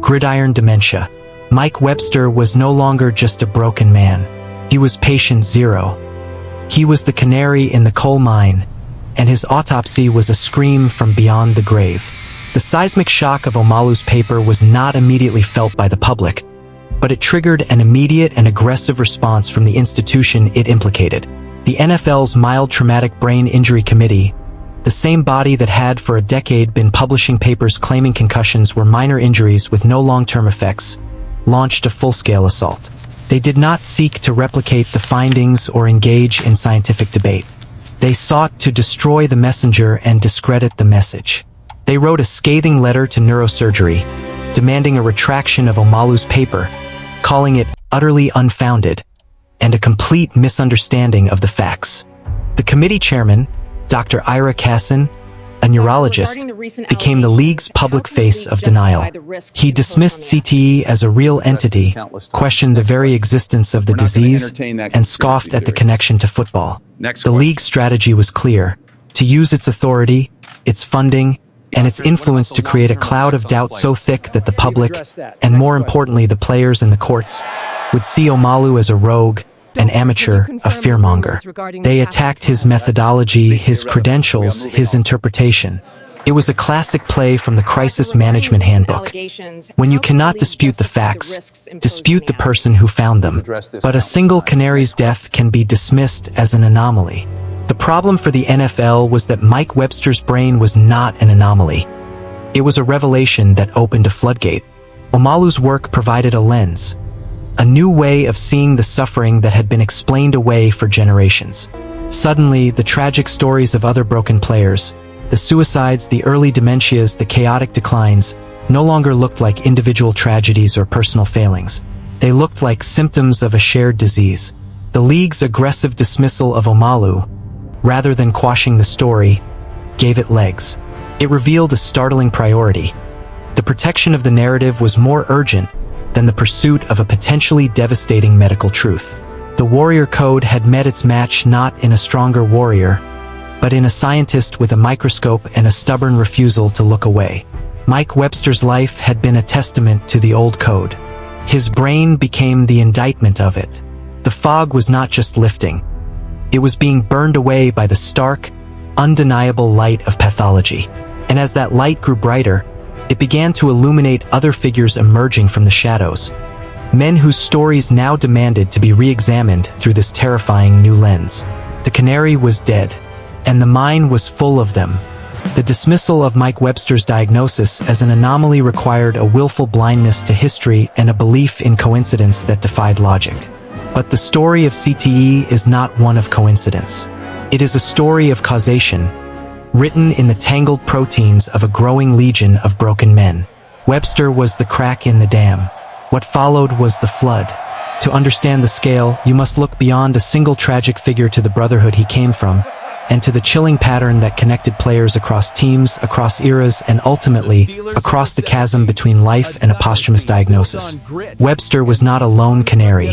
Gridiron dementia. Mike Webster was no longer just a broken man. He was patient zero. He was the canary in the coal mine, and his autopsy was a scream from beyond the grave. The seismic shock of Omalu's paper was not immediately felt by the public, but it triggered an immediate and aggressive response from the institution it implicated. The NFL's Mild Traumatic Brain Injury Committee, the same body that had for a decade been publishing papers claiming concussions were minor injuries with no long-term effects, launched a full-scale assault. They did not seek to replicate the findings or engage in scientific debate. They sought to destroy the messenger and discredit the message. They wrote a scathing letter to Neurosurgery, demanding a retraction of Omalu's paper, calling it utterly unfounded and a complete misunderstanding of the facts. The committee chairman, Dr. Ira Kassan, a neurologist, became the league's public face of denial. He dismissed CTE as a real entity, questioned the very existence of the disease, and scoffed at the connection to football. The league's strategy was clear: to use its authority, its funding, and its influence to create a cloud of doubt so thick that the public, and more importantly the players and the courts, would see Omalu as a rogue, an amateur, a fearmonger. They attacked his methodology, his credentials, his interpretation. It was a classic play from the Crisis Management Handbook. When you cannot dispute the facts, dispute the person who found them. But a single Canary's death can be dismissed as an anomaly. The problem for the NFL was that Mike Webster's brain was not an anomaly. It was a revelation that opened a floodgate. Omalu's work provided a lens, a new way of seeing the suffering that had been explained away for generations. Suddenly, the tragic stories of other broken players, the suicides, the early dementias, the chaotic declines, no longer looked like individual tragedies or personal failings. They looked like symptoms of a shared disease. The league's aggressive dismissal of Omalu, rather than quashing the story, gave it legs. It revealed a startling priority. The protection of the narrative was more urgent than the pursuit of a potentially devastating medical truth. The warrior code had met its match not in a stronger warrior, but in a scientist with a microscope and a stubborn refusal to look away. Mike Webster's life had been a testament to the old code. His brain became the indictment of it. The fog was not just lifting. It was being burned away by the stark, undeniable light of pathology. And as that light grew brighter, it began to illuminate other figures emerging from the shadows. Men whose stories now demanded to be re-examined through this terrifying new lens. The Canary was dead, and the mine was full of them. The dismissal of Mike Webster's diagnosis as an anomaly required a willful blindness to history and a belief in coincidence that defied logic. But the story of CTE is not one of coincidence. It is a story of causation, written in the tangled proteins of a growing legion of broken men. Webster was the crack in the dam. What followed was the flood. To understand the scale, you must look beyond a single tragic figure to the brotherhood he came from, and to the chilling pattern that connected players across teams, across eras, and ultimately, across the chasm between life and a posthumous diagnosis. Webster was not a lone canary.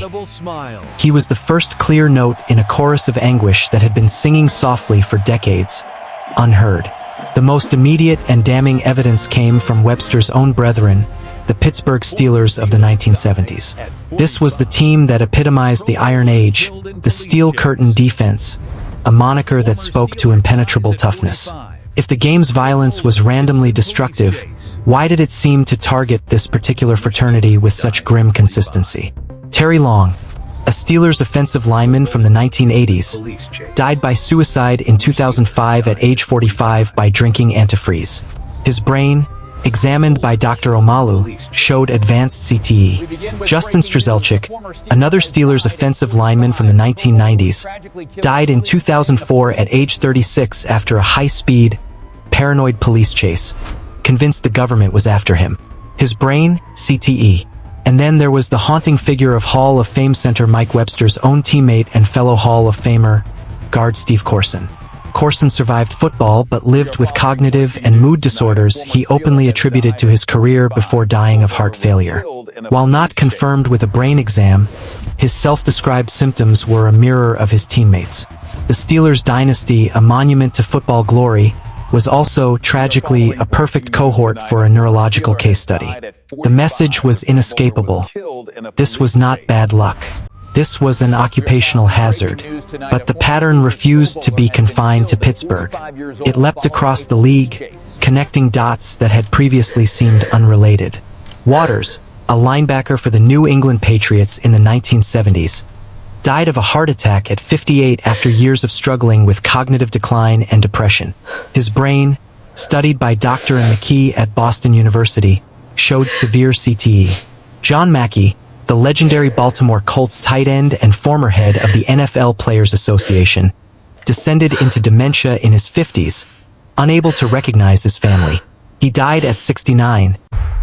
He was the first clear note in a chorus of anguish that had been singing softly for decades, unheard. The most immediate and damning evidence came from Webster's own brethren, the Pittsburgh Steelers of the 1970s. This was the team that epitomized the Iron Age, the Steel Curtain defense, a moniker that spoke to impenetrable toughness. If the game's violence was randomly destructive, why did it seem to target this particular fraternity with such grim consistency? Terry Long, a Steelers offensive lineman from the 1980s, died by suicide in 2005 at age 45 by drinking antifreeze. His brain, examined by Dr. Omalu, showed advanced CTE. Justin Strzelczyk, another Steelers offensive lineman from the 1990s, died in 2004 at age 36 after a high-speed, paranoid police chase, convinced the government was after him. His brain, CTE. And then there was the haunting figure of Hall of Fame center Mike Webster's own teammate and fellow Hall of Famer, guard Steve Corson. Corson survived football but lived with cognitive and mood disorders he openly attributed to his career before dying of heart failure. While not confirmed with a brain exam, his self-described symptoms were a mirror of his teammates. The Steelers dynasty, a monument to football glory, was also, tragically, a perfect cohort for a neurological case study. The message was inescapable. This was not bad luck. This was an occupational hazard, but the pattern refused to be confined to Pittsburgh. It leapt across the league, connecting dots that had previously seemed unrelated. Waters, a linebacker for the New England Patriots in the 1970s, died of a heart attack at 58 after years of struggling with cognitive decline and depression. His brain, studied by Dr. McKee at Boston University, showed severe CTE. John Mackey, the legendary Baltimore Colts tight end and former head of the NFL Players Association, descended into dementia in his 50s, unable to recognize his family. He died at 69.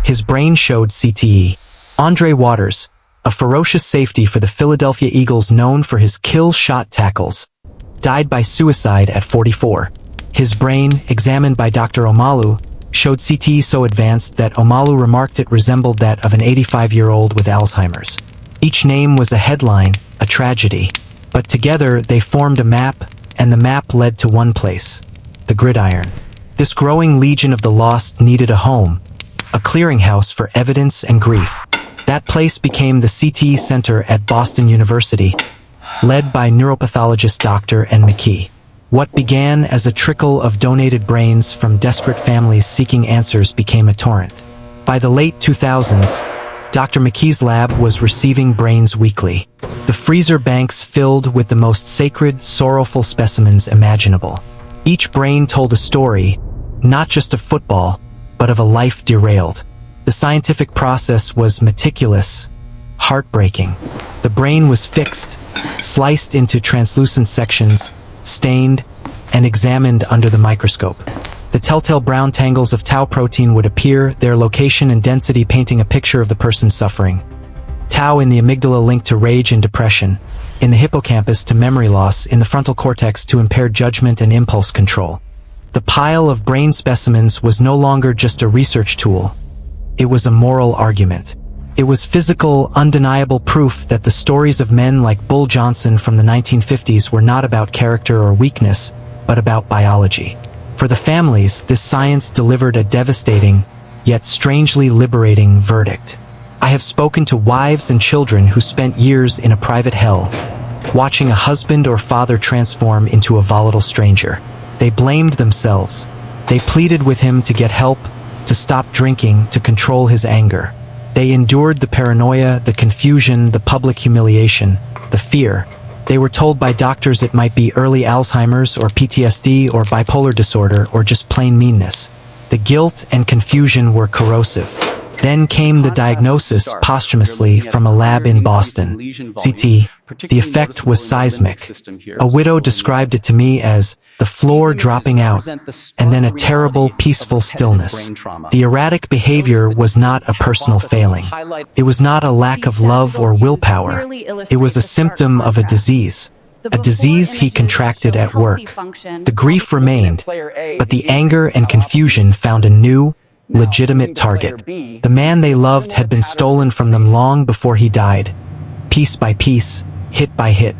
His brain showed CTE. Andre Waters, a ferocious safety for the Philadelphia Eagles known for his kill shot tackles, died by suicide at 44. His brain, examined by Dr. Omalu, showed CTE so advanced that Omalu remarked it resembled that of an 85-year-old with Alzheimer's. Each name was a headline, a tragedy. But together they formed a map, and the map led to one place, the Gridiron. This growing legion of the lost needed a home, a clearinghouse for evidence and grief. That place became the CTE Center at Boston University, led by neuropathologist Dr. N. McKee. What began as a trickle of donated brains from desperate families seeking answers became a torrent. By the late 2000s, Dr. McKee's lab was receiving brains weekly. The freezer banks filled with the most sacred, sorrowful specimens imaginable. Each brain told a story, not just of football, but of a life derailed. The scientific process was meticulous, heartbreaking. The brain was fixed, sliced into translucent sections, stained, and examined under the microscope. The telltale brown tangles of tau protein would appear, their location and density painting a picture of the person's suffering. Tau in the amygdala linked to rage and depression, in the hippocampus to memory loss, in the frontal cortex to impaired judgment and impulse control. The pile of brain specimens was no longer just a research tool. It was a moral argument. It was physical, undeniable proof that the stories of men like Bull Johnson from the 1950s were not about character or weakness, but about biology. For the families, this science delivered a devastating, yet strangely liberating verdict. I have spoken to wives and children who spent years in a private hell, watching a husband or father transform into a volatile stranger. They blamed themselves. They pleaded with him to get help, to stop drinking, to control his anger. They endured the paranoia, the confusion, the public humiliation, the fear. They were told by doctors it might be early Alzheimer's or PTSD or bipolar disorder or just plain meanness. The guilt and confusion were corrosive. Then came the diagnosis posthumously from a lab in Boston. CT. The effect was seismic. A widow described it to me as the floor dropping out, and then a terrible, peaceful stillness. The erratic behavior was not a personal failing. It was not a lack of love or willpower. It was a symptom of a disease he contracted at work. The grief remained, but the anger and confusion found a new, legitimate target. The man they loved had been stolen from them long before he died. Piece by piece, hit by hit.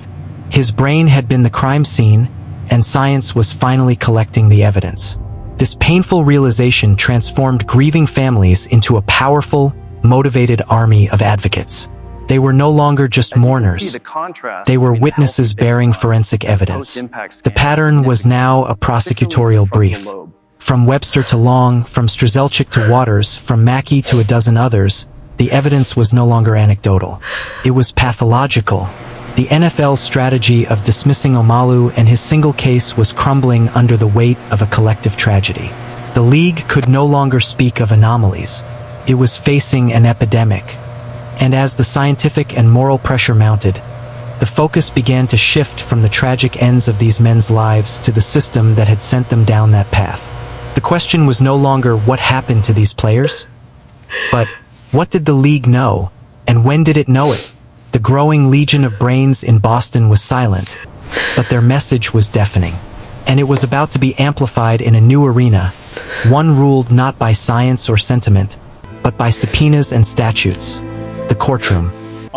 His brain had been the crime scene, and science was finally collecting the evidence. This painful realization transformed grieving families into a powerful, motivated army of advocates. They were no longer just mourners. They were witnesses bearing forensic evidence. The pattern was now a prosecutorial brief. From Webster to Long, from Strzelczyk to Waters, from Mackey to a dozen others, the evidence was no longer anecdotal. It was pathological. The NFL's strategy of dismissing Omalu and his single case was crumbling under the weight of a collective tragedy. The league could no longer speak of anomalies. It was facing an epidemic. And as the scientific and moral pressure mounted, the focus began to shift from the tragic ends of these men's lives to the system that had sent them down that path. The question was no longer what happened to these players, but what did the league know, and when did it know it? The growing legion of brains in Boston was silent, but their message was deafening. And it was about to be amplified in a new arena, one ruled not by science or sentiment, but by subpoenas and statutes, the courtroom.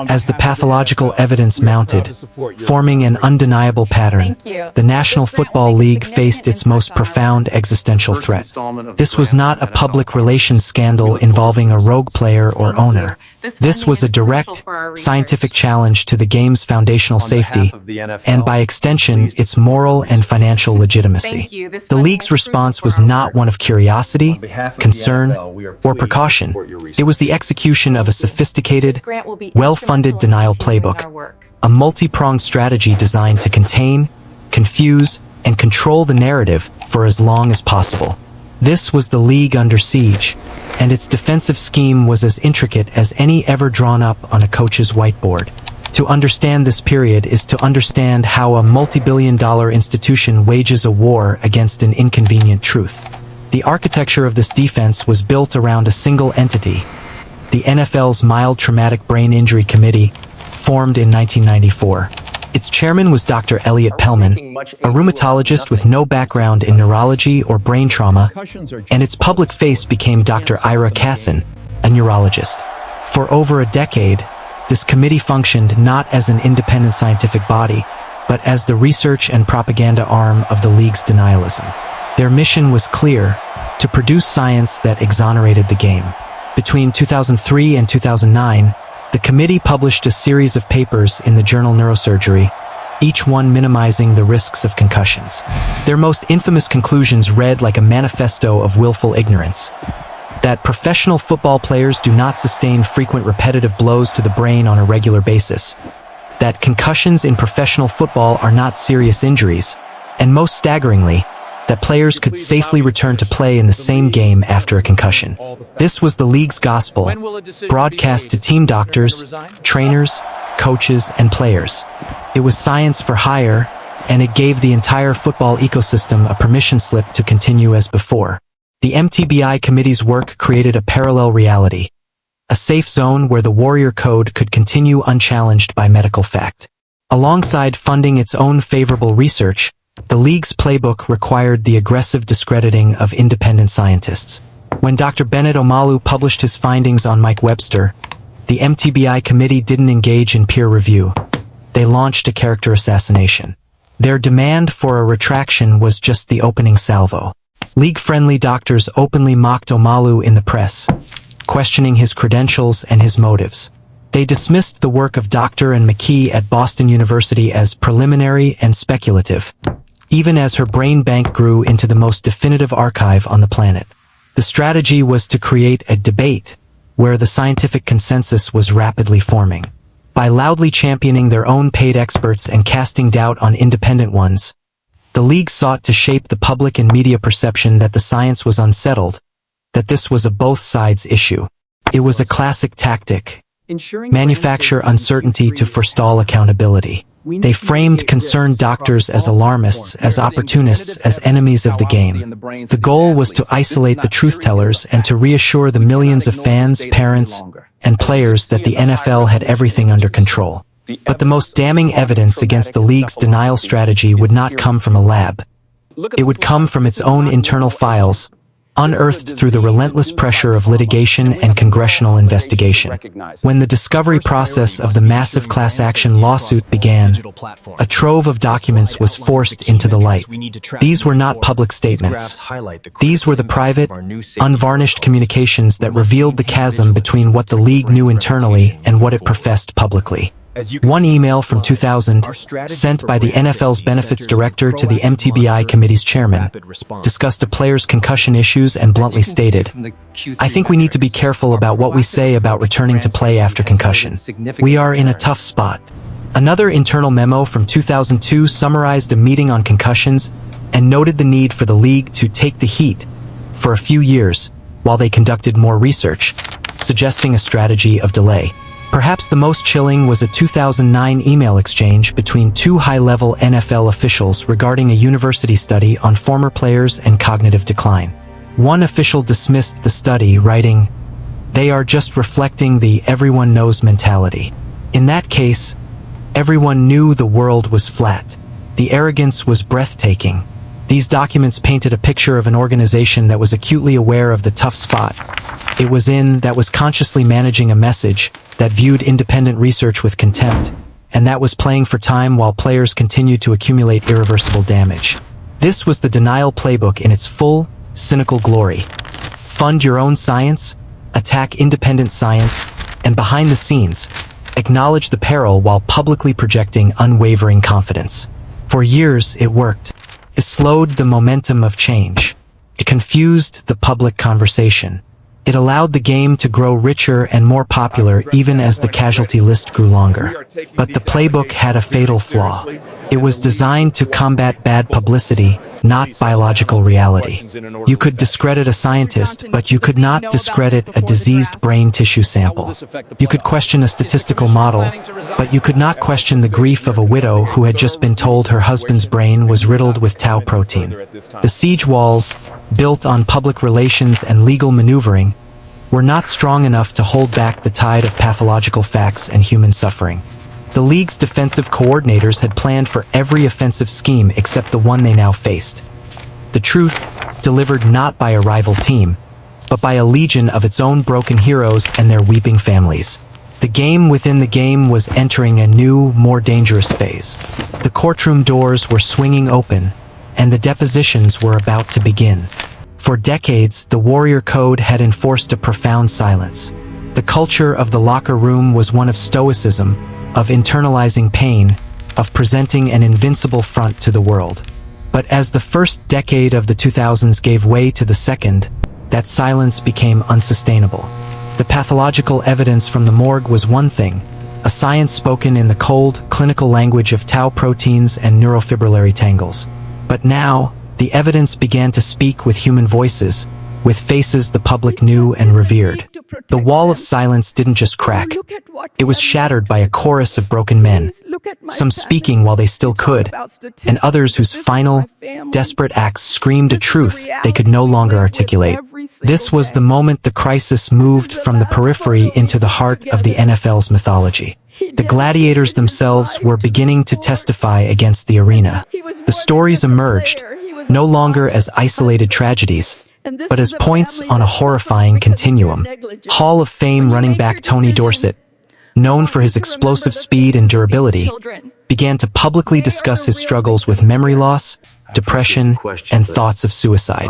As the pathological evidence mounted, forming an undeniable pattern, the National Football League faced its most profound existential threat. This was not a public relations scandal involving a rogue player or owner. This was a direct, scientific challenge to the game's foundational safety, and by extension, its moral and financial legitimacy. The league's response was not one of curiosity, concern, or precaution. It was the execution of a sophisticated, well-funded denial playbook, a multi-pronged strategy designed to contain, confuse, and control the narrative for as long as possible. This was the league under siege, and its defensive scheme was as intricate as any ever drawn up on a coach's whiteboard. To understand this period is to understand how a multi-billion-dollar institution wages a war against an inconvenient truth. The architecture of this defense was built around a single entity, the NFL's Mild Traumatic Brain Injury Committee, formed in 1994. Its chairman was Dr. Elliot Pellman, a rheumatologist with no background in neurology or brain trauma, and its public face became Dr. Ira Kassan, a neurologist. For over a decade, this committee functioned not as an independent scientific body, but as the research and propaganda arm of the League's denialism. Their mission was clear: to produce science that exonerated the game. Between 2003 and 2009, the committee published a series of papers in the journal Neurosurgery, each one minimizing the risks of concussions. Their most infamous conclusions read like a manifesto of willful ignorance: that professional football players do not sustain frequent repetitive blows to the brain on a regular basis, that concussions in professional football are not serious injuries, and most staggeringly, that players could safely return to play in the same game after a concussion. This was the League's gospel, broadcast to team doctors, trainers, coaches, and players. It was science for hire, and it gave the entire football ecosystem a permission slip to continue as before. The MTBI committee's work created a parallel reality, a safe zone where the warrior code could continue unchallenged by medical fact. Alongside funding its own favorable research, the League's playbook required the aggressive discrediting of independent scientists. When Dr. Bennett Omalu published his findings on Mike Webster, the MTBI committee didn't engage in peer review. They launched a character assassination. Their demand for a retraction was just the opening salvo. League-friendly doctors openly mocked Omalu in the press, questioning his credentials and his motives. They dismissed the work of Doctor and McKee at Boston University as preliminary and speculative, even as her brain bank grew into the most definitive archive on the planet. The strategy was to create a debate where the scientific consensus was rapidly forming. By loudly championing their own paid experts and casting doubt on independent ones, the League sought to shape the public and media perception that the science was unsettled, that this was a both sides issue. It was a classic tactic: manufacture uncertainty to forestall accountability. They framed concerned doctors as alarmists, as opportunists, as enemies of the game. The goal was to isolate the truth-tellers and to reassure the millions of fans, parents, and players that the NFL had everything under control. But the most damning evidence against the League's denial strategy would not come from a lab. It would come from its own internal files, unearthed through the relentless pressure of litigation and congressional investigation. When the discovery process of the massive class action lawsuit began, a trove of documents was forced into the light. These were not public statements. These were the private, unvarnished communications that revealed the chasm between what the League knew internally and what it professed publicly. One email from 2000, sent by the NFL's benefits director to the MTBI committee's chairman, discussed a player's concussion issues and bluntly stated, "I think we need to be careful about what we say about returning to play after concussion. We are in a tough spot." Another internal memo from 2002 summarized a meeting on concussions and noted the need for the League to take the heat for a few years while they conducted more research, suggesting a strategy of delay. Perhaps the most chilling was a 2009 email exchange between two high-level NFL officials regarding a university study on former players and cognitive decline. One official dismissed the study, writing, "They are just reflecting the everyone knows mentality." In that case, everyone knew the world was flat. The arrogance was breathtaking. These documents painted a picture of an organization that was acutely aware of the tough spot it was in, that was consciously managing a message, that viewed independent research with contempt, and that was playing for time while players continued to accumulate irreversible damage. This was the Denial Playbook in its full, cynical glory. Fund your own science, attack independent science, and behind the scenes, acknowledge the peril while publicly projecting unwavering confidence. For years, it worked. It slowed the momentum of change. It confused the public conversation. It allowed the game to grow richer and more popular even as the casualty list grew longer. But the playbook had a fatal flaw. It was designed to combat bad publicity, not biological reality. You could discredit a scientist, but you could not discredit a diseased brain tissue sample. You could question a statistical model, but you could not question the grief of a widow who had just been told her husband's brain was riddled with tau protein. The siege walls, built on public relations and legal maneuvering, were not strong enough to hold back the tide of pathological facts and human suffering. The league's defensive coordinators had planned for every offensive scheme except the one they now faced. The truth, delivered not by a rival team, but by a legion of its own broken heroes and their weeping families. The game within the game was entering a new, more dangerous phase. The courtroom doors were swinging open, and the depositions were about to begin. For decades, the warrior code had enforced a profound silence. The culture of the locker room was one of stoicism, of internalizing pain, of presenting an invincible front to the world. But as the first decade of the 2000s gave way to the second, that silence became unsustainable. The pathological evidence from the morgue was one thing, a science spoken in the cold, clinical language of tau proteins and neurofibrillary tangles. But now, the evidence began to speak with human voices, with faces the public knew and revered. The wall of silence didn't just crack. It was shattered by a chorus of broken men, some speaking while they still could, and others whose final, desperate acts screamed a truth they could no longer articulate. This was the moment the crisis moved from the periphery into the heart of the NFL's mythology. The Gladiators themselves were beginning to testify against the arena. The stories emerged, no longer as isolated tragedies, but as points on a horrifying continuum. Hall of Fame running back Tony Dorsett, known for his explosive speed and durability, began to publicly discuss his struggles with memory loss, depression, and thoughts of suicide.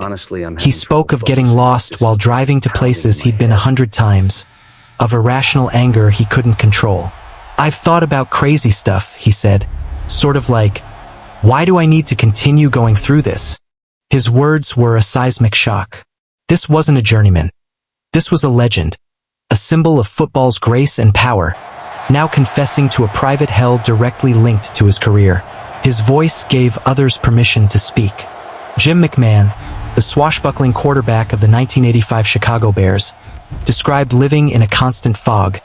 He spoke of getting lost while driving to places he'd been 100 times, of irrational anger he couldn't control. "I've thought about crazy stuff," he said, sort of like, "Why do I need to continue going through this?" His words were a seismic shock. This wasn't a journeyman. This was a legend, a symbol of football's grace and power, now confessing to a private hell directly linked to his career. His voice gave others permission to speak. Jim McMahon, the swashbuckling quarterback of the 1985 Chicago Bears, described living in a constant fog,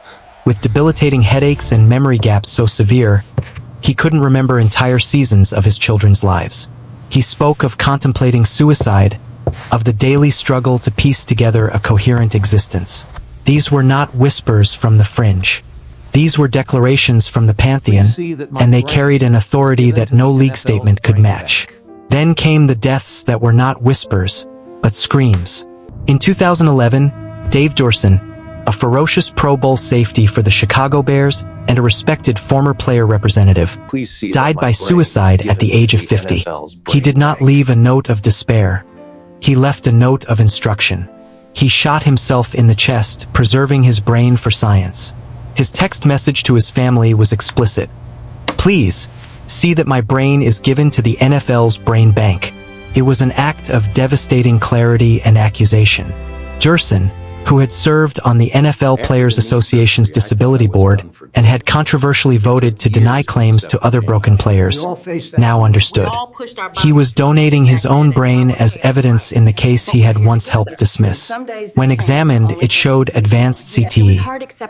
with debilitating headaches and memory gaps so severe, he couldn't remember entire seasons of his children's lives. He spoke of contemplating suicide, of the daily struggle to piece together a coherent existence. These were not whispers from the fringe. These were declarations from the Pantheon, and they carried an authority that no league statement could match. Then came the deaths that were not whispers, but screams. In 2011, Dave Dorson, a ferocious Pro Bowl safety for the Chicago Bears and a respected former player representative, died by suicide at the age of 50. He did not leave a note of despair. He left a note of instruction. He shot himself in the chest, preserving his brain for science. His text message to his family was explicit. "Please, see that my brain is given to the NFL's brain bank." It was an act of devastating clarity and accusation. Dorson, who had served on the NFL Players Association's Disability Board and had controversially voted to deny claims to other broken players, now understood. He was donating his own brain as evidence in the case he had once helped dismiss. When examined, it showed advanced CTE.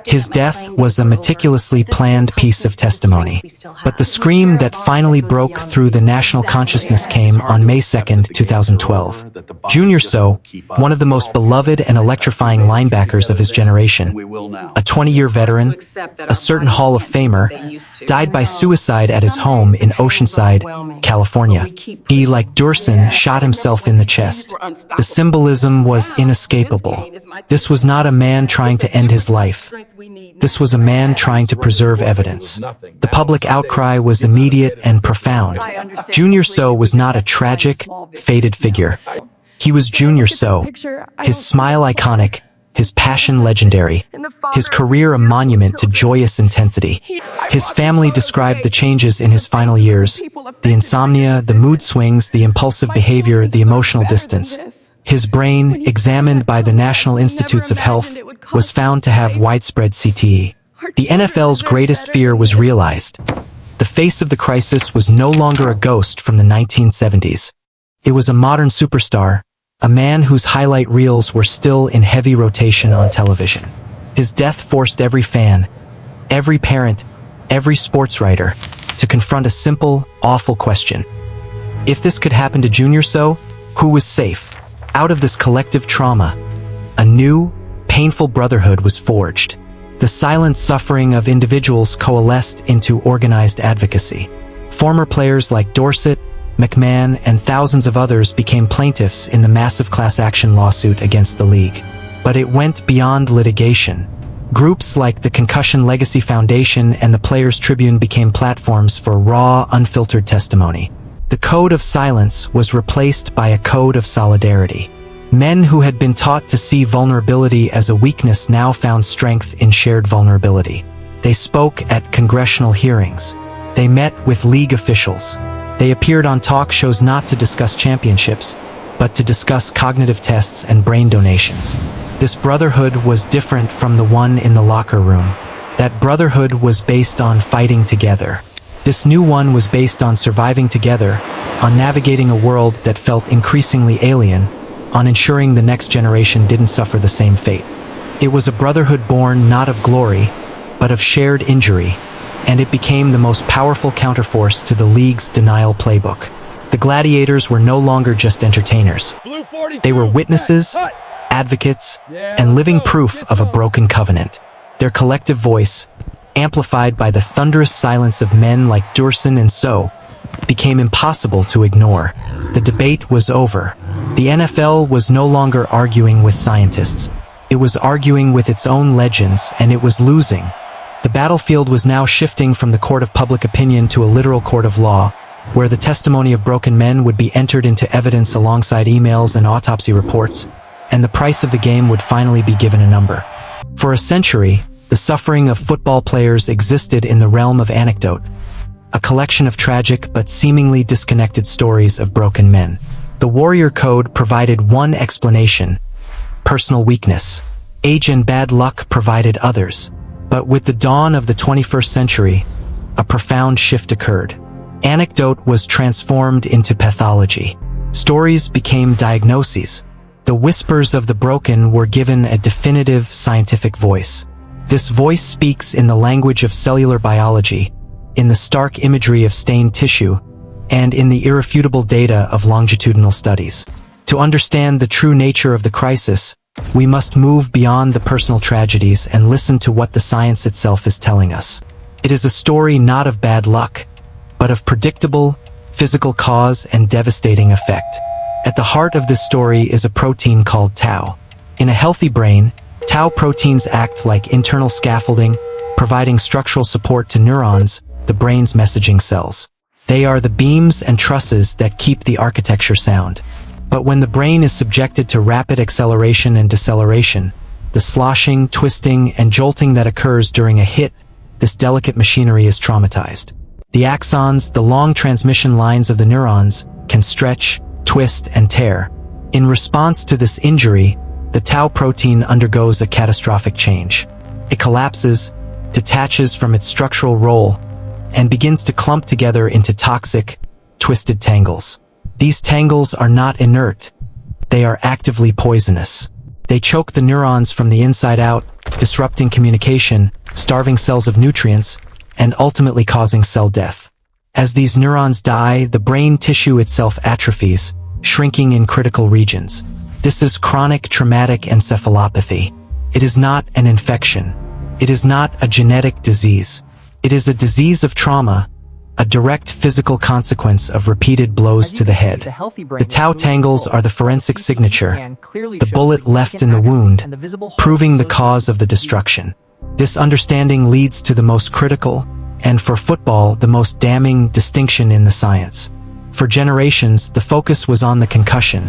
His death was a meticulously planned piece of testimony. But the scream that finally broke through the national consciousness came on May 2, 2012. Junior So, one of the most beloved and electrifying linebackers of his generation, a 20-year veteran, a certain Hall of Famer, died by suicide at his home in Oceanside, California. He, like Dorson, shot himself in the chest. The symbolism was inescapable. This was not a man trying to end his life. This was a man trying to preserve evidence. The public outcry was immediate and profound. Junior So was not a tragic, faded figure. He was Junior So, his smile iconic, his passion legendary, his career a monument to joyous intensity. His family described the changes in his final years, the insomnia, the mood swings, the impulsive behavior, the emotional distance. His brain, examined by the National Institutes of Health, was found to have widespread CTE. The NFL's greatest fear was realized. The face of the crisis was no longer a ghost from the 1970s. It was a modern superstar, a man whose highlight reels were still in heavy rotation on television. His death forced every fan, every parent, every sports writer to confront a simple, awful question. If this could happen to Junior So, who was safe? Out of this collective trauma, a new, painful brotherhood was forged. The silent suffering of individuals coalesced into organized advocacy. Former players like Dorsett, McMahon, and thousands of others became plaintiffs in the massive class action lawsuit against the league. But it went beyond litigation. Groups like the Concussion Legacy Foundation and the Players Tribune became platforms for raw, unfiltered testimony. The code of silence was replaced by a code of solidarity. Men who had been taught to see vulnerability as a weakness now found strength in shared vulnerability. They spoke at congressional hearings. They met with league officials. They appeared on talk shows not to discuss championships, but to discuss cognitive tests and brain donations. This brotherhood was different from the one in the locker room. That brotherhood was based on fighting together. This new one was based on surviving together, on navigating a world that felt increasingly alien, on ensuring the next generation didn't suffer the same fate. It was a brotherhood born not of glory, but of shared injury, and it became the most powerful counterforce to the league's Denial Playbook. The Gladiators were no longer just entertainers. They were witnesses, advocates, and living proof of a broken covenant. Their collective voice, amplified by the thunderous silence of men like Durson and So, became impossible to ignore. The debate was over. The NFL was no longer arguing with scientists. It was arguing with its own legends, and it was losing. The battlefield was now shifting from the court of public opinion to a literal court of law, where the testimony of broken men would be entered into evidence alongside emails and autopsy reports, and the price of the game would finally be given a number. For a century, the suffering of football players existed in the realm of Anecdote, a collection of tragic but seemingly disconnected stories of broken men. The Warrior Code provided one explanation: personal weakness. Age and bad luck provided others. But with the dawn of the 21st century, a profound shift occurred. Anecdote was transformed into pathology. Stories became diagnoses. The whispers of the broken were given a definitive scientific voice. This voice speaks in the language of cellular biology, in the stark imagery of stained tissue, and in the irrefutable data of longitudinal studies. To understand the true nature of the crisis, we must move beyond the personal tragedies and listen to what the science itself is telling us. It is a story not of bad luck, but of predictable, physical cause and devastating effect. At the heart of this story is a protein called tau. In a healthy brain, tau proteins act like internal scaffolding, providing structural support to neurons, the brain's messaging cells. They are the beams and trusses that keep the architecture sound. But when the brain is subjected to rapid acceleration and deceleration, the sloshing, twisting, and jolting that occurs during a hit, this delicate machinery is traumatized. The axons, the long transmission lines of the neurons, can stretch, twist, and tear. In response to this injury, the tau protein undergoes a catastrophic change. It collapses, detaches from its structural role, and begins to clump together into toxic, twisted tangles. These tangles are not inert. They are actively poisonous. They choke the neurons from the inside out, disrupting communication, starving cells of nutrients, and ultimately causing cell death. As these neurons die, the brain tissue itself atrophies, shrinking in critical regions. This is chronic traumatic encephalopathy. It is not an infection. It is not a genetic disease. It is a disease of trauma, a direct physical consequence of repeated blows to the head. The tau tangles are the forensic signature, the bullet left in the wound, proving the cause of the destruction. This understanding leads to the most critical, and for football, the most damning distinction in the science. For generations, the focus was on the concussion,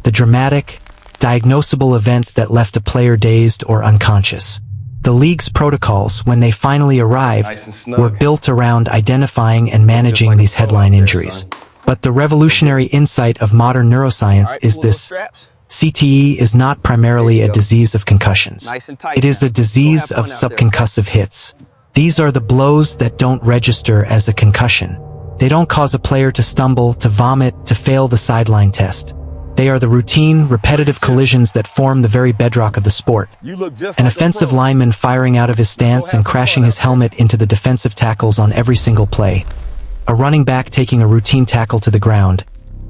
the dramatic, diagnosable event that left a player dazed or unconscious. The league's protocols, when they finally arrived, were built around identifying and managing these headline injuries. But the revolutionary insight of modern neuroscience is this: CTE is not primarily a disease of concussions. It is a disease of subconcussive hits. These are the blows that don't register as a concussion. They don't cause a player to stumble, to vomit, to fail the sideline test. They are the routine, repetitive collisions that form the very bedrock of the sport. An offensive lineman firing out of his stance and crashing his helmet into the defensive tackles on every single play. A running back taking a routine tackle to the ground.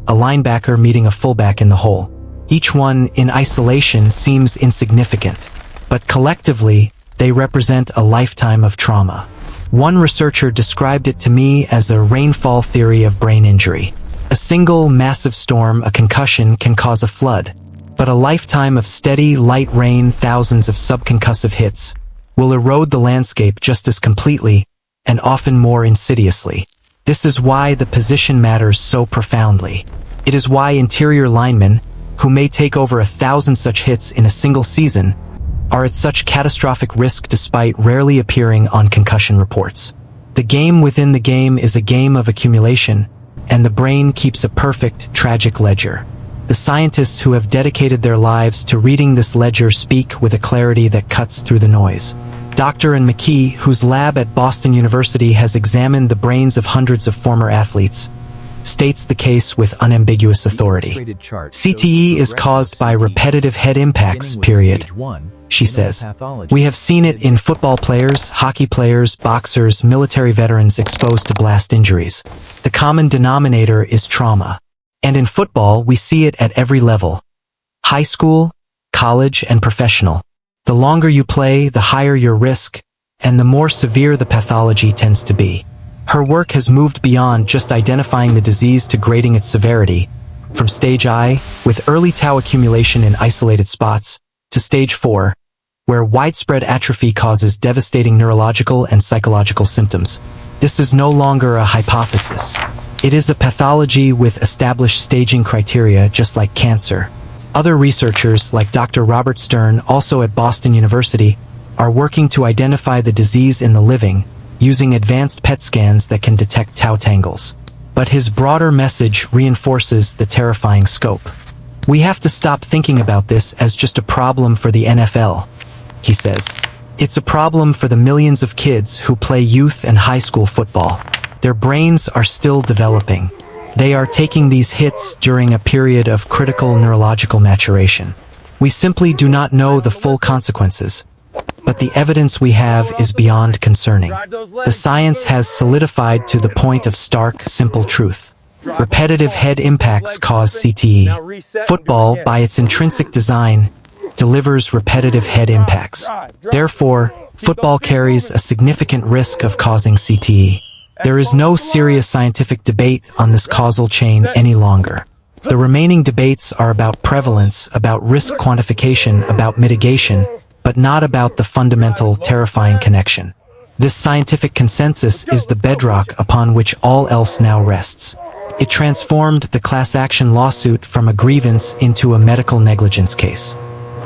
A linebacker meeting a fullback in the hole. Each one in isolation seems insignificant, but collectively, they represent a lifetime of trauma. One researcher described it to me as a rainfall theory of brain injury. A single massive storm, a concussion, can cause a flood, but a lifetime of steady, light rain, thousands of subconcussive hits, will erode the landscape just as completely, and often more insidiously. This is why the position matters so profoundly. It is why interior linemen, who may take over 1,000 such hits in a single season, are at such catastrophic risk despite rarely appearing on concussion reports. The game within the game is a game of accumulation, and the brain keeps a perfect, tragic ledger. The scientists who have dedicated their lives to reading this ledger speak with a clarity that cuts through the noise. Dr. Ian McKee, whose lab at Boston University has examined the brains of hundreds of former athletes, states the case with unambiguous authority. CTE is caused by repetitive head impacts, period. She says, "We have seen it in football players, hockey players, boxers, military veterans exposed to blast injuries. The common denominator is trauma. And in football, we see it at every level. High school, college, and professional. The longer you play, the higher your risk, and the more severe the pathology tends to be." Her work has moved beyond just identifying the disease to grading its severity, from stage I, with early tau accumulation in isolated spots, to stage 4, where widespread atrophy causes devastating neurological and psychological symptoms. This is no longer a hypothesis. It is a pathology with established staging criteria, just like cancer. Other researchers, like Dr. Robert Stern, also at Boston University, are working to identify the disease in the living, using advanced PET scans that can detect tau tangles. But his broader message reinforces the terrifying scope. "We have to stop thinking about this as just a problem for the NFL," he says. "It's a problem for the millions of kids who play youth and high school football. Their brains are still developing. They are taking these hits during a period of critical neurological maturation. We simply do not know the full consequences, but the evidence we have is beyond concerning. The science has solidified to the point of stark, simple truth. Repetitive head impacts cause CTE. Football, by its intrinsic design, delivers repetitive head impacts. Therefore, football carries a significant risk of causing CTE. There is no serious scientific debate on this causal chain any longer. The remaining debates are about prevalence, about risk quantification, about mitigation, but not about the fundamental, terrifying connection. This scientific consensus is the bedrock upon which all else now rests. It transformed the class action lawsuit from a grievance into a medical negligence case.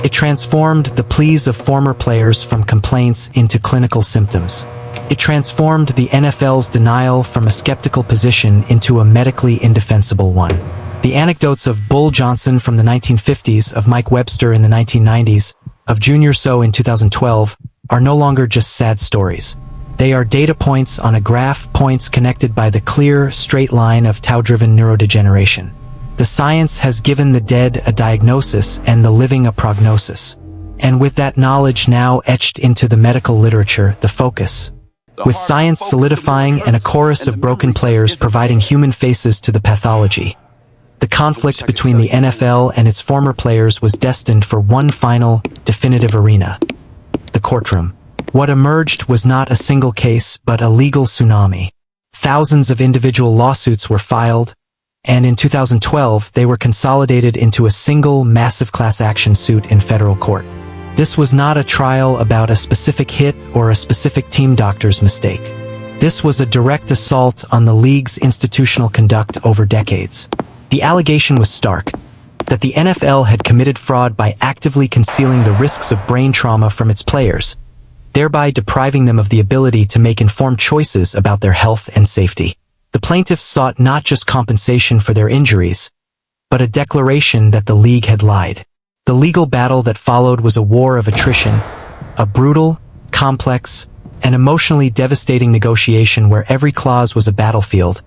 It transformed the pleas of former players from complaints into clinical symptoms. It transformed the NFL's denial from a skeptical position into a medically indefensible one. The anecdotes of Bull Johnson from the 1950s, of Mike Webster in the 1990s, of Junior So in 2012, are no longer just sad stories. They are data points on a graph, points connected by the clear, straight line of tau-driven neurodegeneration. The science has given the dead a diagnosis and the living a prognosis. And with that knowledge now etched into the medical literature, the focus, with science solidifying and a chorus of broken players providing human faces to the pathology, the conflict between the NFL and its former players was destined for one final, definitive arena: the courtroom. What emerged was not a single case, but a legal tsunami. Thousands of individual lawsuits were filed, and in 2012 they were consolidated into a single, massive class action suit in federal court. This was not a trial about a specific hit or a specific team doctor's mistake. This was a direct assault on the league's institutional conduct over decades. The allegation was stark, that the NFL had committed fraud by actively concealing the risks of brain trauma from its players, thereby depriving them of the ability to make informed choices about their health and safety. The plaintiffs sought not just compensation for their injuries, but a declaration that the league had lied. The legal battle that followed was a war of attrition, a brutal, complex, and emotionally devastating negotiation where every clause was a battlefield,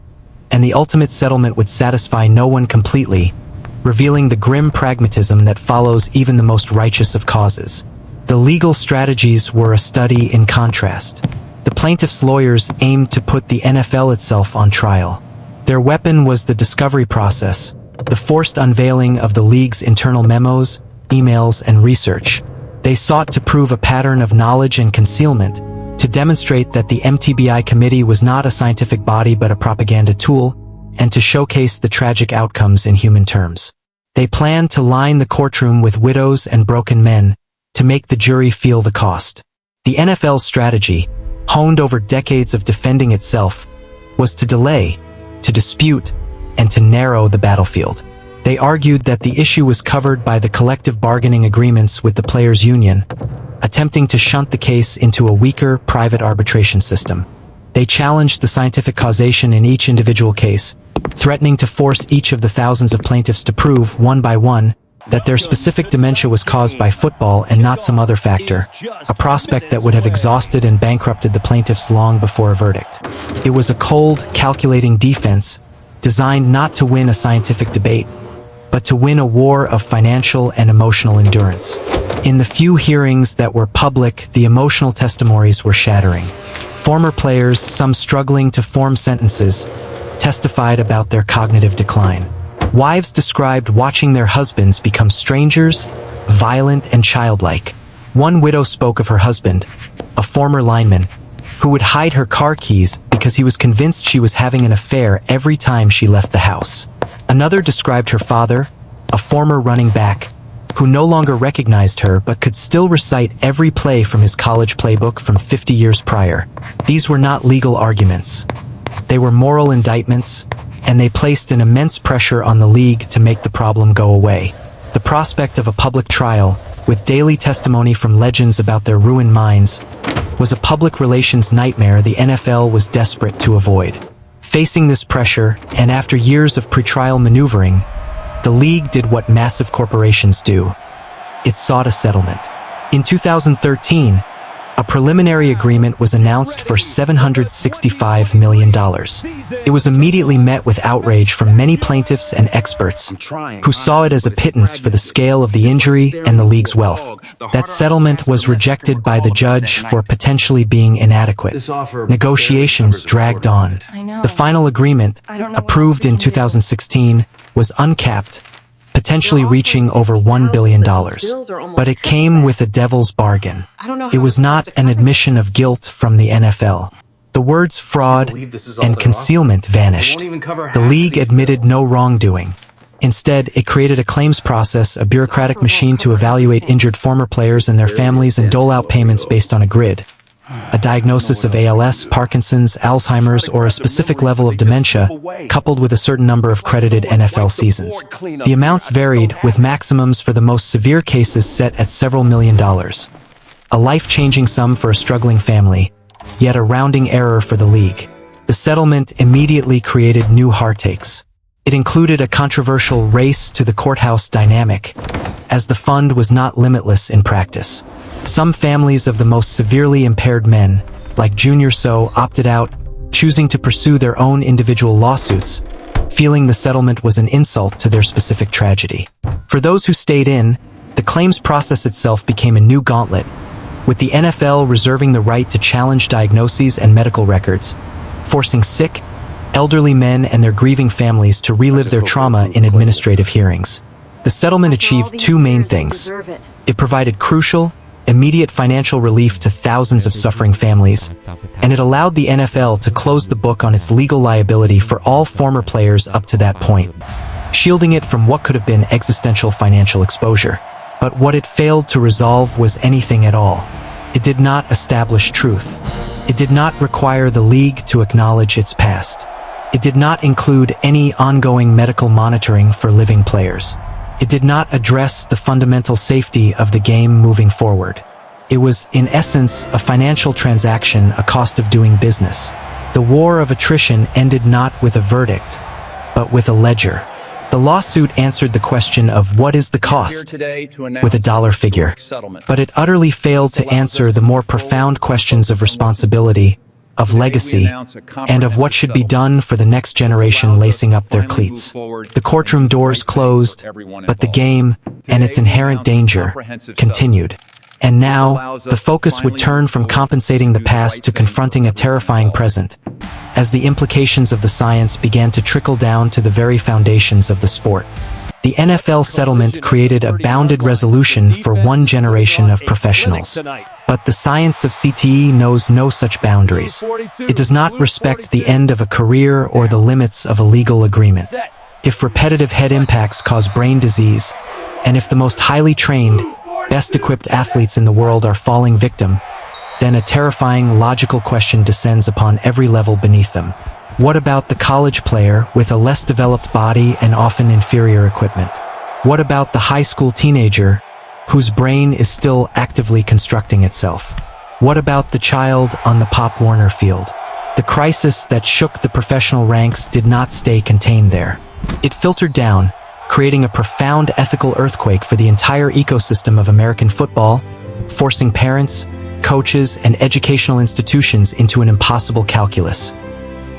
and the ultimate settlement would satisfy no one completely, revealing the grim pragmatism that follows even the most righteous of causes. The legal strategies were a study in contrast. The plaintiffs' lawyers aimed to put the NFL itself on trial. Their weapon was the discovery process, the forced unveiling of the league's internal memos, emails, and research. They sought to prove a pattern of knowledge and concealment, to demonstrate that the MTBI committee was not a scientific body but a propaganda tool, and to showcase the tragic outcomes in human terms. They planned to line the courtroom with widows and broken men, to make the jury feel the cost. The NFL's strategy, honed over decades of defending itself, was to delay, to dispute, and to narrow the battlefield. They argued that the issue was covered by the collective bargaining agreements with the players' union, attempting to shunt the case into a weaker private arbitration system. They challenged the scientific causation in each individual case, threatening to force each of the thousands of plaintiffs to prove, one by one, that their specific dementia was caused by football and not some other factor, a prospect that would have exhausted and bankrupted the plaintiffs long before a verdict. It was a cold, calculating defense, designed not to win a scientific debate, but to win a war of financial and emotional endurance. In the few hearings that were public, the emotional testimonies were shattering. Former players, some struggling to form sentences, testified about their cognitive decline. Wives described watching their husbands become strangers, violent and childlike. One widow spoke of her husband, a former lineman, who would hide her car keys because he was convinced she was having an affair every time she left the house. Another described her father, a former running back, who no longer recognized her but could still recite every play from his college playbook from 50 years prior. These were not legal arguments. They were moral indictments, and they placed an immense pressure on the league to make the problem go away. The prospect of a public trial, with daily testimony from legends about their ruined minds, was a public relations nightmare the NFL was desperate to avoid. Facing this pressure, and after years of pretrial maneuvering, the league did what massive corporations do. It sought a settlement. In 2013, a preliminary agreement was announced for $765 million. It was immediately met with outrage from many plaintiffs and experts, who saw it as a pittance for the scale of the injury and the league's wealth. That settlement was rejected by the judge for potentially being inadequate. Negotiations dragged on. The final agreement, approved in 2016, was uncapped, potentially reaching over $1 billion. But it came with a devil's bargain. It was not an admission of guilt from the NFL. The words fraud and concealment vanished. The league admitted no wrongdoing. Instead, it created a claims process, a bureaucratic machine to evaluate injured former players and their families and dole out payments based on a grid. A diagnosis of ALS, Parkinson's, Alzheimer's, or a specific level of dementia, coupled with a certain number of credited NFL seasons. The amounts varied, with maximums for the most severe cases set at several $million. A life-changing sum for a struggling family, yet a rounding error for the league. The settlement immediately created new heartaches. It included a controversial race to the courthouse dynamic, as the fund was not limitless in practice. Some families of the most severely impaired men, like Junior So, opted out, choosing to pursue their own individual lawsuits, feeling the settlement was an insult to their specific tragedy. For those who stayed in, the claims process itself became a new gauntlet, with the NFL reserving the right to challenge diagnoses and medical records, forcing sick, elderly men and their grieving families to relive their trauma in administrative hearings. The settlement achieved two main things. It provided crucial, immediate financial relief to thousands of suffering families, and it allowed the NFL to close the book on its legal liability for all former players up to that point, shielding it from what could have been existential financial exposure. But what it failed to resolve was anything at all. It did not establish truth. It did not require the league to acknowledge its past. It did not include any ongoing medical monitoring for living players. It did not address the fundamental safety of the game moving forward. It was, in essence, a financial transaction, a cost of doing business. The war of attrition ended not with a verdict, but with a ledger. The lawsuit answered the question of what is the cost, with a dollar figure, but it utterly failed to answer the more profound questions of responsibility, of legacy, and of what should be done for the next generation lacing up their cleats. The courtroom doors closed, but the game, and its inherent danger, continued. And now, the focus would turn from compensating the past to confronting a terrifying present, as the implications of the science began to trickle down to the very foundations of the sport. The NFL settlement created a bounded resolution for one generation of professionals. But the science of CTE knows no such boundaries. It does not respect the end of a career or the limits of a legal agreement. If repetitive head impacts cause brain disease, and if the most highly trained, best-equipped athletes in the world are falling victim, then a terrifying logical question descends upon every level beneath them. What about the college player with a less developed body and often inferior equipment? What about the high school teenager whose brain is still actively constructing itself? What about the child on the Pop Warner field? The crisis that shook the professional ranks did not stay contained there. It filtered down, creating a profound ethical earthquake for the entire ecosystem of American football, forcing parents, coaches, and educational institutions into an impossible calculus.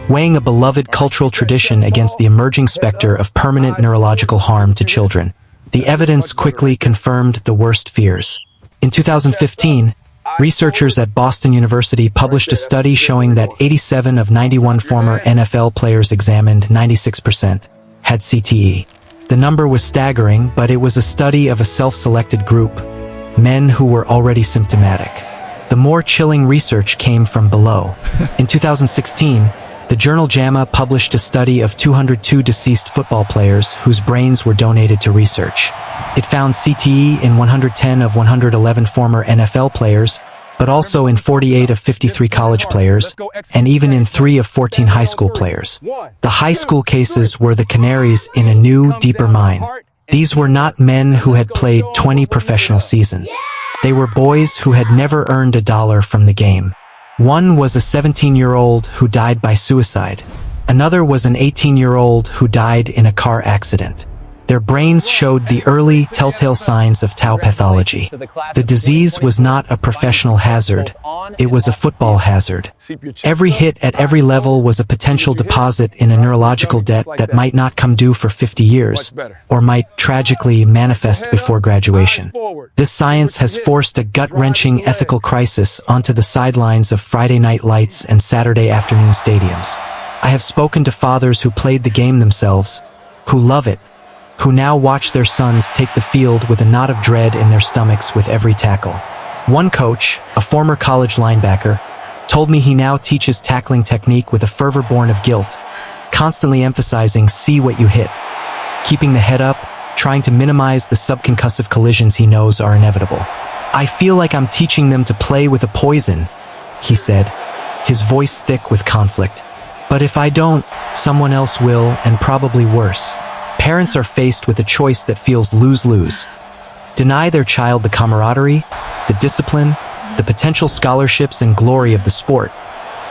Weighing a beloved cultural tradition against the emerging specter of permanent neurological harm to children, the evidence quickly confirmed the worst fears. In 2015, researchers at Boston University published a study showing that 87 of 91 former NFL players examined, 96%, had CTE. The number was staggering, but it was a study of a self-selected group, men who were already symptomatic. The more chilling research came from below. In 2016, the journal JAMA published a study of 202 deceased football players whose brains were donated to research. It found CTE in 110 of 111 former NFL players, but also in 48 of 53 college players, and even in 3 of 14 high school players. The high school cases were the canaries in a new, deeper mine. These were not men who had played 20 professional seasons. They were boys who had never earned a dollar from the game. One was a 17-year-old who died by suicide. Another was an 18-year-old who died in a car accident. Their brains showed the early telltale signs of tau pathology. The disease was not a professional hazard. It was a football hazard. Every hit at every level was a potential deposit in a neurological debt that might not come due for 50 years, or might tragically manifest before graduation. This science has forced a gut-wrenching ethical crisis onto the sidelines of Friday night lights and Saturday afternoon stadiums. I have spoken to fathers who played the game themselves, who love it, who now watch their sons take the field with a knot of dread in their stomachs with every tackle. One coach, a former college linebacker, told me he now teaches tackling technique with a fervor born of guilt, constantly emphasizing "see what you hit," keeping the head up, trying to minimize the subconcussive collisions he knows are inevitable. "I feel like I'm teaching them to play with a poison," he said, his voice thick with conflict. "But if I don't, someone else will, and probably worse." Parents are faced with a choice that feels lose-lose. Deny their child the camaraderie, the discipline, the potential scholarships and glory of the sport,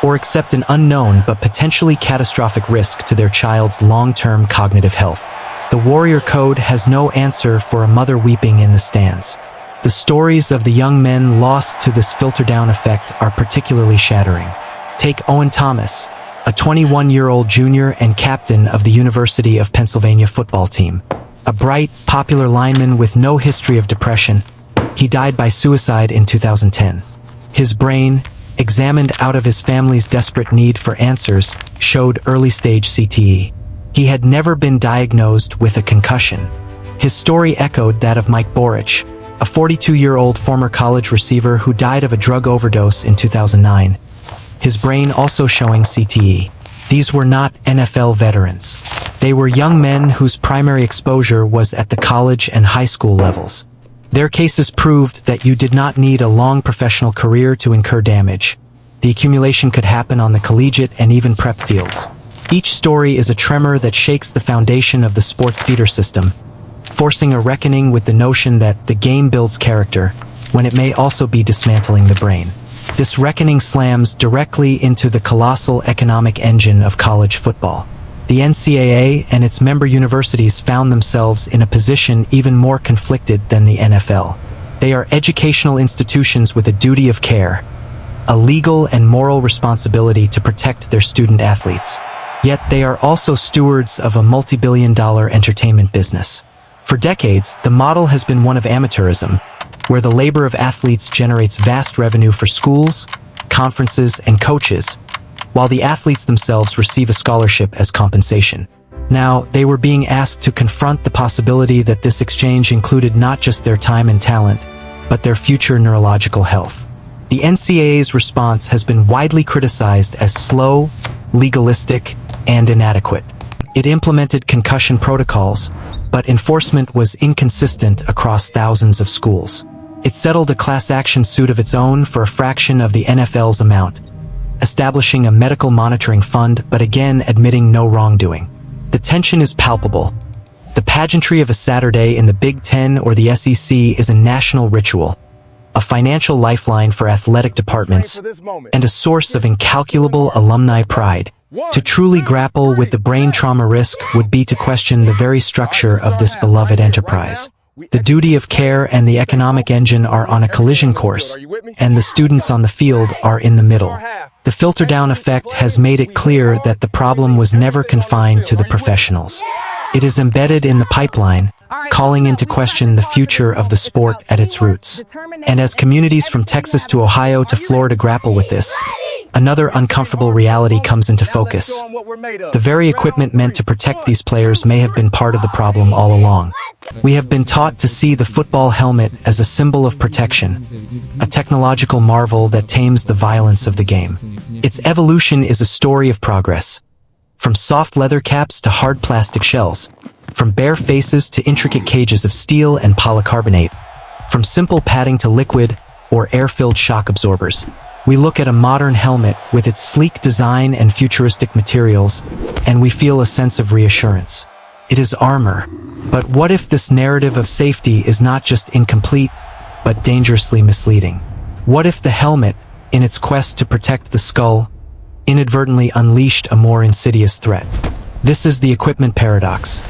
or accept an unknown but potentially catastrophic risk to their child's long-term cognitive health. The Warrior Code has no answer for a mother weeping in the stands. The stories of the young men lost to this filter-down effect are particularly shattering. Take Owen Thomas, a 21-year-old junior and captain of the University of Pennsylvania football team. A bright, popular lineman with no history of depression, he died by suicide in 2010. His brain, examined out of his family's desperate need for answers, showed early-stage CTE. He had never been diagnosed with a concussion. His story echoed that of Mike Borich, a 42-year-old former college receiver who died of a drug overdose in 2009. His brain also showing CTE. These were not NFL veterans. They were young men whose primary exposure was at the college and high school levels. Their cases proved that you did not need a long professional career to incur damage. The accumulation could happen on the collegiate and even prep fields. Each story is a tremor that shakes the foundation of the sports feeder system, forcing a reckoning with the notion that the game builds character, when it may also be dismantling the brain. This reckoning slams directly into the colossal economic engine of college football. The NCAA and its member universities found themselves in a position even more conflicted than the NFL. They are educational institutions with a duty of care, a legal and moral responsibility to protect their student athletes. Yet they are also stewards of a multi-billion-dollar entertainment business. For decades, the model has been one of amateurism, where the labor of athletes generates vast revenue for schools, conferences, and coaches, while the athletes themselves receive a scholarship as compensation. Now, they were being asked to confront the possibility that this exchange included not just their time and talent, but their future neurological health. The NCAA's response has been widely criticized as slow, legalistic, and inadequate. It implemented concussion protocols, but enforcement was inconsistent across thousands of schools. It settled a class action suit of its own for a fraction of the NFL's amount, establishing a medical monitoring fund but again admitting no wrongdoing. The tension is palpable. The pageantry of a Saturday in the Big Ten or the SEC is a national ritual, a financial lifeline for athletic departments, and a source of incalculable alumni pride. To truly grapple with the brain trauma risk would be to question the very structure of this beloved enterprise. The duty of care and the economic engine are on a collision course, and the students on the field are in the middle. The filter-down effect has made it clear that the problem was never confined to the professionals. It is embedded in the pipeline, calling into question the future of the sport at its roots. And as communities from Texas to Ohio to Florida grapple with this, another uncomfortable reality comes into focus. The very equipment meant to protect these players may have been part of the problem all along. We have been taught to see the football helmet as a symbol of protection, a technological marvel that tames the violence of the game. Its evolution is a story of progress. From soft leather caps to hard plastic shells, from bare faces to intricate cages of steel and polycarbonate, from simple padding to liquid or air-filled shock absorbers. We look at a modern helmet with its sleek design and futuristic materials, and we feel a sense of reassurance. It is armor, but what if this narrative of safety is not just incomplete, but dangerously misleading? What if the helmet, in its quest to protect the skull, inadvertently unleashed a more insidious threat? This is the equipment paradox.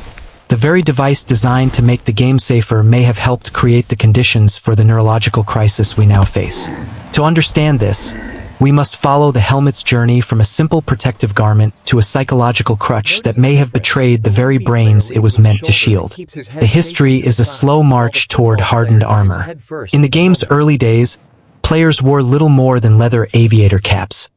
The very device designed to make the game safer may have helped create the conditions for the neurological crisis we now face. To understand this, we must follow the helmet's journey from a simple protective garment to a psychological crutch that may have betrayed the very brains it was meant to shield. The history is a slow march toward hardened armor. In the game's early days, players wore little more than leather aviator caps,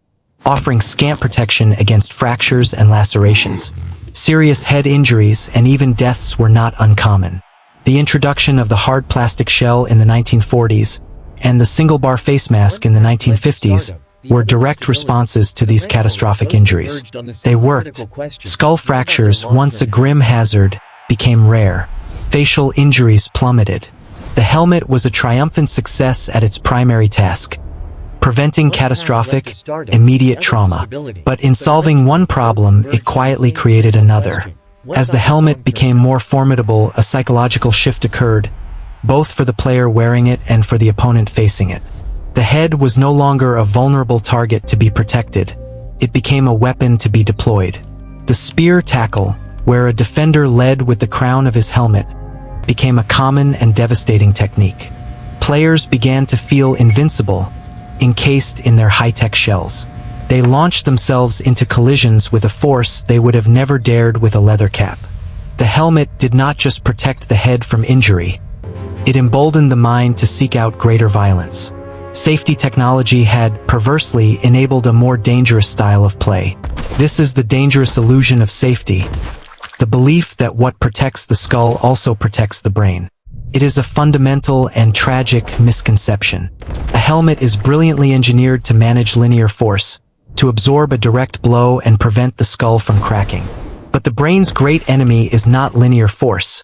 offering scant protection against fractures and lacerations. Serious head injuries and even deaths were not uncommon. The introduction of the hard plastic shell in the 1940s and the single-bar face mask in the 1950s were direct responses to these catastrophic injuries. They worked. Skull fractures, once a grim hazard, became rare. Facial injuries plummeted. The helmet was a triumphant success at its primary task, preventing catastrophic, immediate trauma. But in solving one problem, it quietly created another. As the helmet became more formidable, a psychological shift occurred, both for the player wearing it and for the opponent facing it. The head was no longer a vulnerable target to be protected. It became a weapon to be deployed. The spear tackle, where a defender led with the crown of his helmet, became a common and devastating technique. Players began to feel invincible, encased in their high-tech shells. They launched themselves into collisions with a force they would have never dared with a leather cap. The helmet did not just protect the head from injury, it emboldened the mind to seek out greater violence. Safety technology had, perversely, enabled a more dangerous style of play. This is the dangerous illusion of safety, the belief that what protects the skull also protects the brain. It is a fundamental and tragic misconception. A helmet is brilliantly engineered to manage linear force, to absorb a direct blow and prevent the skull from cracking. But the brain's great enemy is not linear force.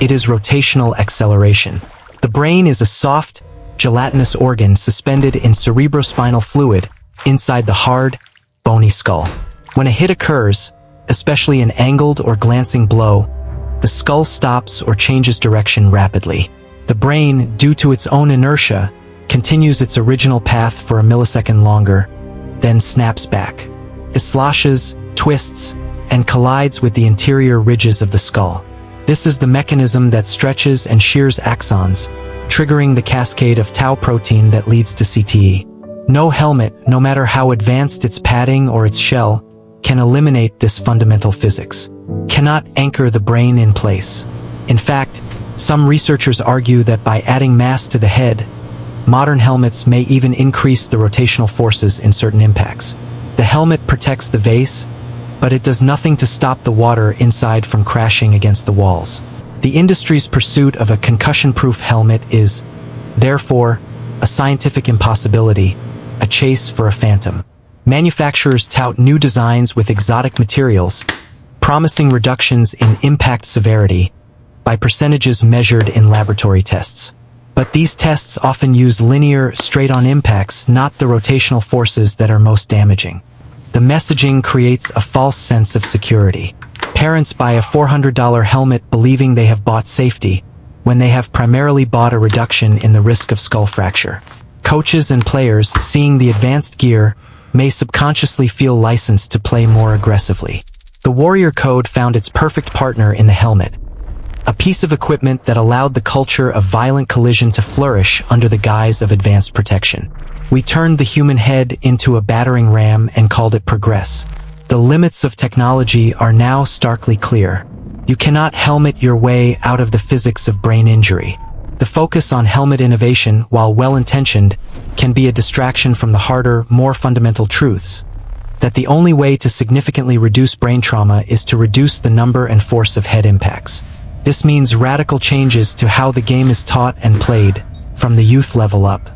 It is rotational acceleration. The brain is a soft, gelatinous organ suspended in cerebrospinal fluid inside the hard, bony skull. When a hit occurs, especially an angled or glancing blow, the skull stops or changes direction rapidly. The brain, due to its own inertia, continues its original path for a millisecond longer, then snaps back. It sloshes, twists, and collides with the interior ridges of the skull. This is the mechanism that stretches and shears axons, triggering the cascade of tau protein that leads to CTE. No helmet, no matter how advanced its padding or its shell, can eliminate this fundamental physics, cannot anchor the brain in place. In fact, Some researchers argue that by adding mass to the head, modern helmets may even increase the rotational forces in certain impacts. The helmet protects the vase, but it does nothing to stop the water inside from crashing against the walls. The industry's pursuit of a concussion-proof helmet is, therefore, a scientific impossibility, a chase for a phantom. Manufacturers tout new designs with exotic materials, promising reductions in impact severity by percentages measured in laboratory tests. But these tests often use linear, straight-on impacts, not the rotational forces that are most damaging. The messaging creates a false sense of security. Parents buy a $400 helmet believing they have bought safety, when they have primarily bought a reduction in the risk of skull fracture. Coaches and players, seeing the advanced gear, may subconsciously feel licensed to play more aggressively. The Warrior Code found its perfect partner in the helmet, a piece of equipment that allowed the culture of violent collision to flourish under the guise of advanced protection. We turned the human head into a battering ram and called it progress. The limits of technology are now starkly clear. You cannot helmet your way out of the physics of brain injury. The focus on helmet innovation, while well-intentioned, can be a distraction from the harder, more fundamental truths. That the only way to significantly reduce brain trauma is to reduce the number and force of head impacts. This means radical changes to how the game is taught and played, from the youth level up.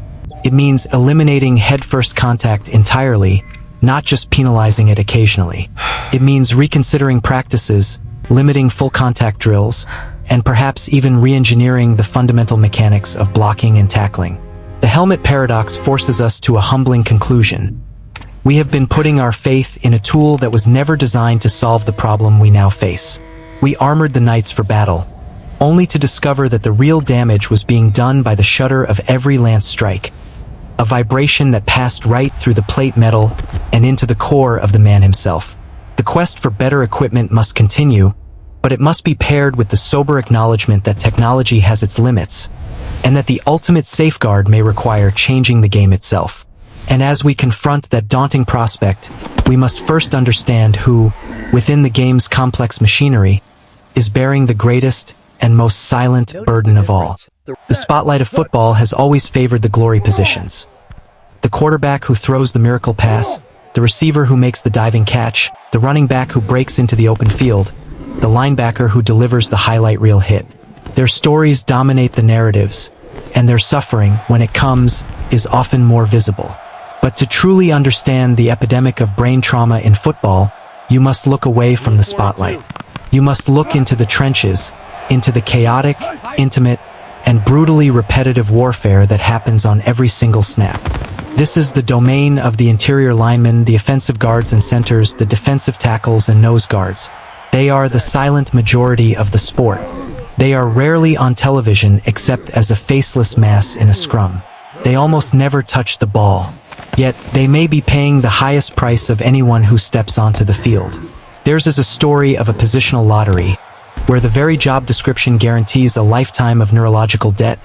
It means eliminating head-first contact entirely, not just penalizing it occasionally. It means reconsidering practices, limiting full contact drills, and perhaps even re-engineering the fundamental mechanics of blocking and tackling. The helmet paradox forces us to a humbling conclusion. We have been putting our faith in a tool that was never designed to solve the problem we now face. We armored the knights for battle, only to discover that the real damage was being done by the shudder of every lance strike, a vibration that passed right through the plate metal and into the core of the man himself. The quest for better equipment must continue, but it must be paired with the sober acknowledgement that technology has its limits, and that the ultimate safeguard may require changing the game itself. And as we confront that daunting prospect, we must first understand who, within the game's complex machinery, is bearing the greatest and most silent burden of all. The spotlight of football has always favored the glory positions. The quarterback who throws the miracle pass, the receiver who makes the diving catch, the running back who breaks into the open field, the linebacker who delivers the highlight reel hit. Their stories dominate the narratives, and their suffering, when it comes, is often more visible. But to truly understand the epidemic of brain trauma in football, you must look away from the spotlight. You must look into the trenches, into the chaotic, intimate, and brutally repetitive warfare that happens on every single snap. This is the domain of the interior linemen, the offensive guards and centers, the defensive tackles and nose guards. They are the silent majority of the sport. They are rarely on television except as a faceless mass in a scrum. They almost never touch the ball. Yet, they may be paying the highest price of anyone who steps onto the field. Theirs is a story of a positional lottery, where the very job description guarantees a lifetime of neurological debt,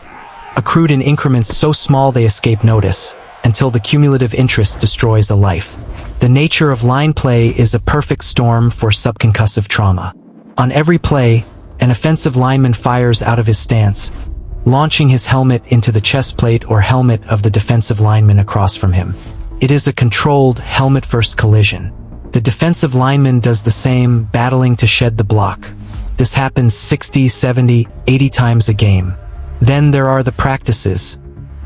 accrued in increments so small they escape notice, until the cumulative interest destroys a life. The nature of line play is a perfect storm for subconcussive trauma. On every play, an offensive lineman fires out of his stance, launching his helmet into the chest plate or helmet of the defensive lineman across from him. It is a controlled helmet-first collision. The defensive lineman does the same, battling to shed the block. This happens 60, 70, 80 times a game. Then there are the practices,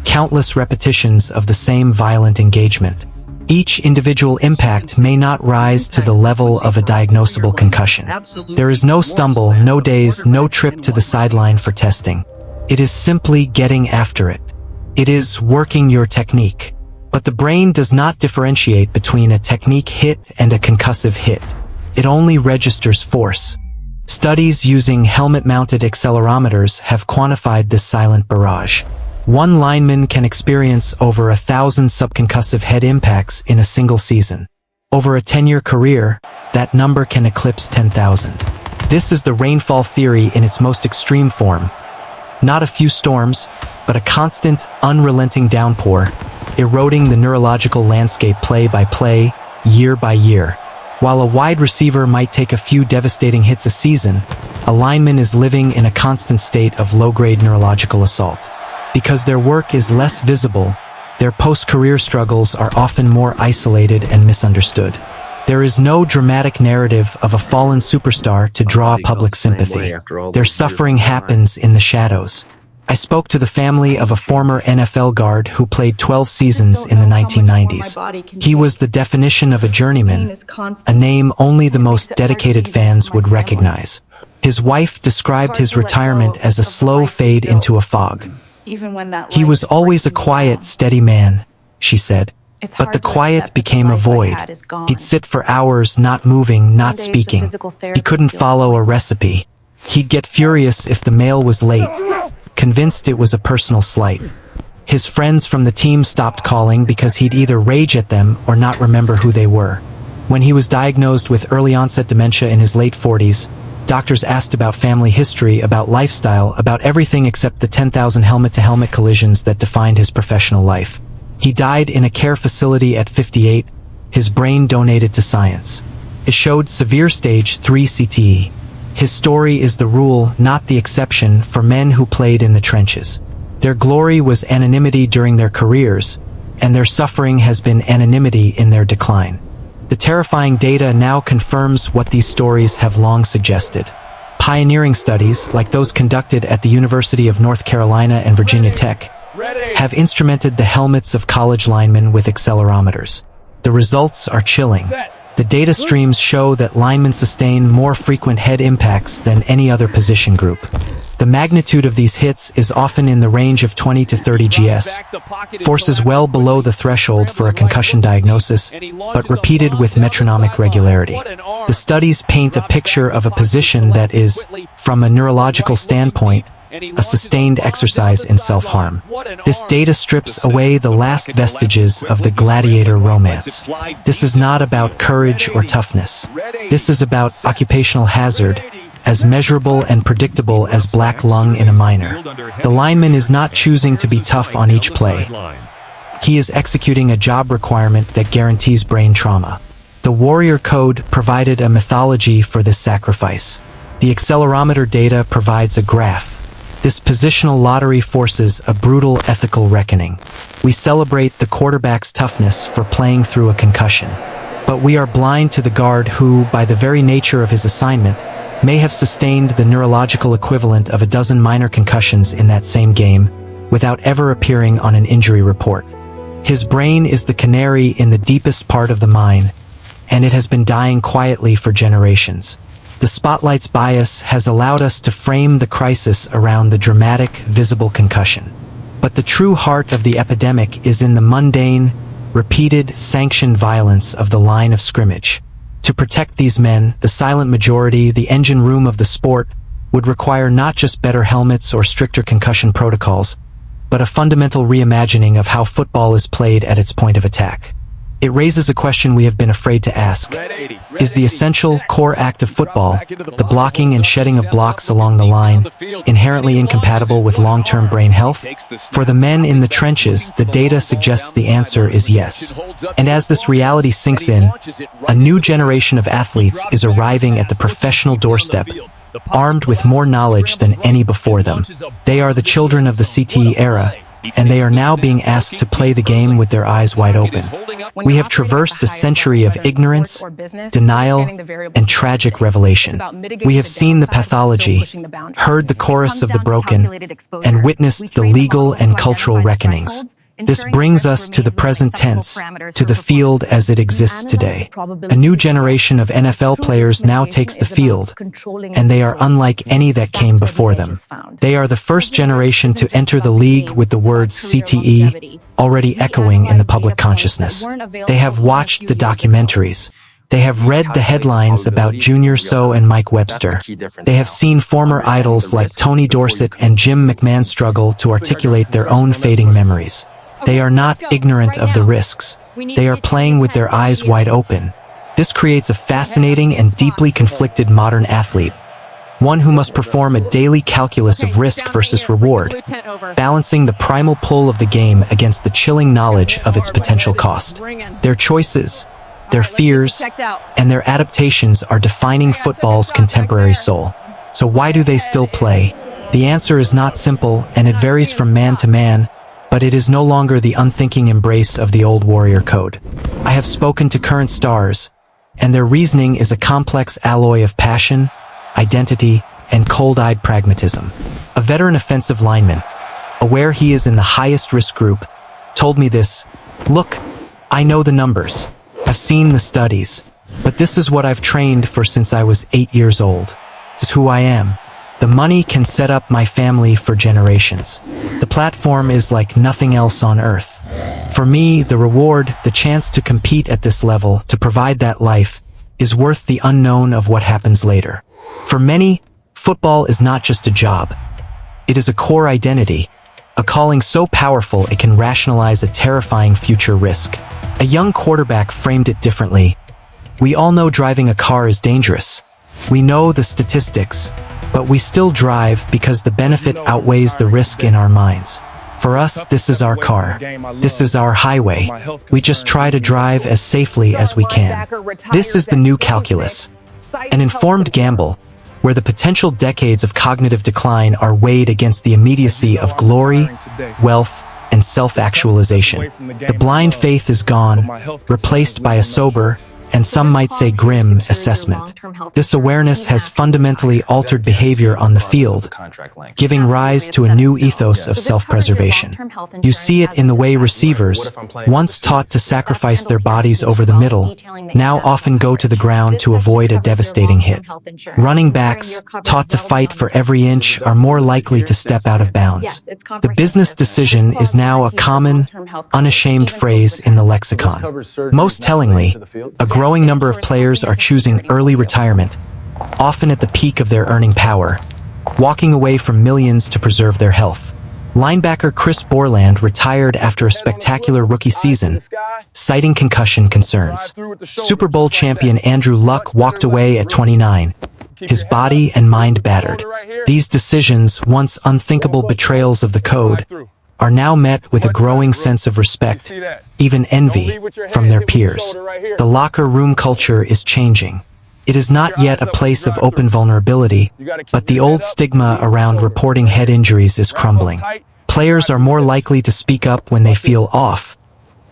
countless repetitions of the same violent engagement. Each individual impact may not rise to the level of a diagnosable concussion. There is no stumble, no daze, no trip to the sideline for testing. It is simply getting after it. It is working your technique. But the brain does not differentiate between a technique hit and a concussive hit. It only registers force. Studies using helmet-mounted accelerometers have quantified this silent barrage. One lineman can experience over 1,000 subconcussive head impacts in a single season. Over a 10-year career, that number can eclipse 10,000. This is the rainfall theory in its most extreme form. Not a few storms, but a constant, unrelenting downpour, eroding the neurological landscape play by play, year by year. While a wide receiver might take a few devastating hits a season, a lineman is living in a constant state of low-grade neurological assault. Because their work is less visible, their post-career struggles are often more isolated and misunderstood. There is no dramatic narrative of a fallen superstar to draw public sympathy. Their suffering happens in the shadows. I spoke to the family of a former NFL guard who played 12 seasons in the 1990s. He was the definition of a journeyman, a name only the most dedicated fans would recognize. His wife described his retirement as a slow fade into a fog. He was always a quiet, steady man, she said. But the quiet became a void. He'd sit for hours, not moving, not speaking. He couldn't follow a recipe. He'd get furious if the mail was late, convinced it was a personal slight. His friends from the team stopped calling because he'd either rage at them or not remember who they were. When he was diagnosed with early-onset dementia in his late 40s, doctors asked about family history, about lifestyle, about everything except the 10,000 helmet-to-helmet collisions that defined his professional life. He died in a care facility at 58, his brain donated to science. It showed severe stage 3 CTE. His story is the rule, not the exception, for men who played in the trenches. Their glory was anonymity during their careers, and their suffering has been anonymity in their decline. The terrifying data now confirms what these stories have long suggested. Pioneering studies, like those conducted at the University of North Carolina and Virginia Tech, have instrumented the helmets of college linemen with accelerometers. The results are chilling. The data streams show that linemen sustain more frequent head impacts than any other position group. The magnitude of these hits is often in the range of 20 to 30 GS, forces well below the threshold for a concussion diagnosis, but repeated with metronomic regularity. The studies paint a picture of a position that is, from a neurological standpoint, a sustained exercise in self-harm. This data strips away the last vestiges of the gladiator romance. This is not about courage or toughness. This is about occupational hazard, as measurable and predictable as black lung in a minor. The lineman is not choosing to be tough on each play. He is executing a job requirement that guarantees brain trauma. The Warrior Code provided a mythology for this sacrifice. The accelerometer data provides a graph. This positional lottery forces a brutal ethical reckoning. We celebrate the quarterback's toughness for playing through a concussion. But we are blind to the guard who, by the very nature of his assignment, may have sustained the neurological equivalent of a dozen minor concussions in that same game, without ever appearing on an injury report. His brain is the canary in the deepest part of the mine, and it has been dying quietly for generations. The spotlight's bias has allowed us to frame the crisis around the dramatic, visible concussion. But the true heart of the epidemic is in the mundane, repeated, sanctioned violence of the line of scrimmage. To protect these men, the silent majority, the engine room of the sport, would require not just better helmets or stricter concussion protocols, but a fundamental reimagining of how football is played at its point of attack. It raises a question we have been afraid to ask. Is the essential core act of football, the blocking and shedding of blocks along the line, inherently incompatible with long-term brain health? For the men in the trenches, the data suggests the answer is yes. And as this reality sinks in, a new generation of athletes is arriving at the professional doorstep, armed with more knowledge than any before them. They are the children of the CTE era, and they are now being asked to play the game with their eyes wide open. We have traversed a century of ignorance, denial, and tragic revelation. We have seen the pathology, heard the chorus of the broken, and witnessed the legal and cultural reckonings. This brings us to the present tense, to the field as it exists today. A new generation of NFL players now takes the field, and they are unlike any that came before them. They are the first generation to enter the league with the words CTE already echoing in the public consciousness. They have watched the documentaries. They have read the headlines about Junior Seau and Mike Webster. They have seen former idols like Tony Dorsett and Jim McMahon struggle to articulate their own fading memories. They are not ignorant of the risks. They are playing with their eyes wide open. This creates a fascinating and deeply conflicted modern athlete, one who must perform a daily calculus of risk versus reward, balancing the primal pull of the game against the chilling knowledge of its potential cost. Their choices, their fears, and their adaptations are defining football's contemporary soul. So why do they still play? The answer is not simple, and it varies from man to man, but it is no longer the unthinking embrace of the old warrior code. I have spoken to current stars, and their reasoning is a complex alloy of passion, identity, and cold-eyed pragmatism. A veteran offensive lineman, aware he is in the highest risk group, told me this: "Look, I know the numbers. I've seen the studies. But this is what I've trained for since I was 8 years old. This is who I am. The money can set up my family for generations. The platform is like nothing else on earth. For me, the reward, the chance to compete at this level, to provide that life, is worth the unknown of what happens later." For many, football is not just a job. It is a core identity, a calling so powerful it can rationalize a terrifying future risk. A young quarterback framed it differently. "We all know driving a car is dangerous. We know the statistics, but we still drive because the benefit outweighs the risk in our minds. For us, this is our car. This is our highway. We just try to drive as safely as we can. This is the new calculus. An informed gamble, where the potential decades of cognitive decline are weighed against the immediacy of glory, wealth, and self-actualization. The blind faith is gone, replaced by a sober, and some might say grim, assessment. This awareness has fundamentally altered behavior on the field, giving rise to a new ethos of self-preservation. You see it in the way receivers, once taught to sacrifice their bodies over the middle, now often go to the ground to avoid a devastating hit. Running backs, taught to fight for every inch, are more likely to step out of bounds. The business decision is now a common, unashamed phrase in the lexicon. Most tellingly, a growing number of players are choosing early retirement, often at the peak of their earning power, walking away from millions to preserve their health. Linebacker Chris Borland retired after a spectacular rookie season, citing concussion concerns. Super Bowl champion Andrew Luck walked away at 29, his body and mind battered. These decisions, once unthinkable betrayals of the code, are now met with a growing sense of respect, even envy, from their peers. The locker room culture is changing. It is not yet a place of open vulnerability, but the old stigma around reporting head injuries is crumbling. Players are more likely to speak up when they feel off,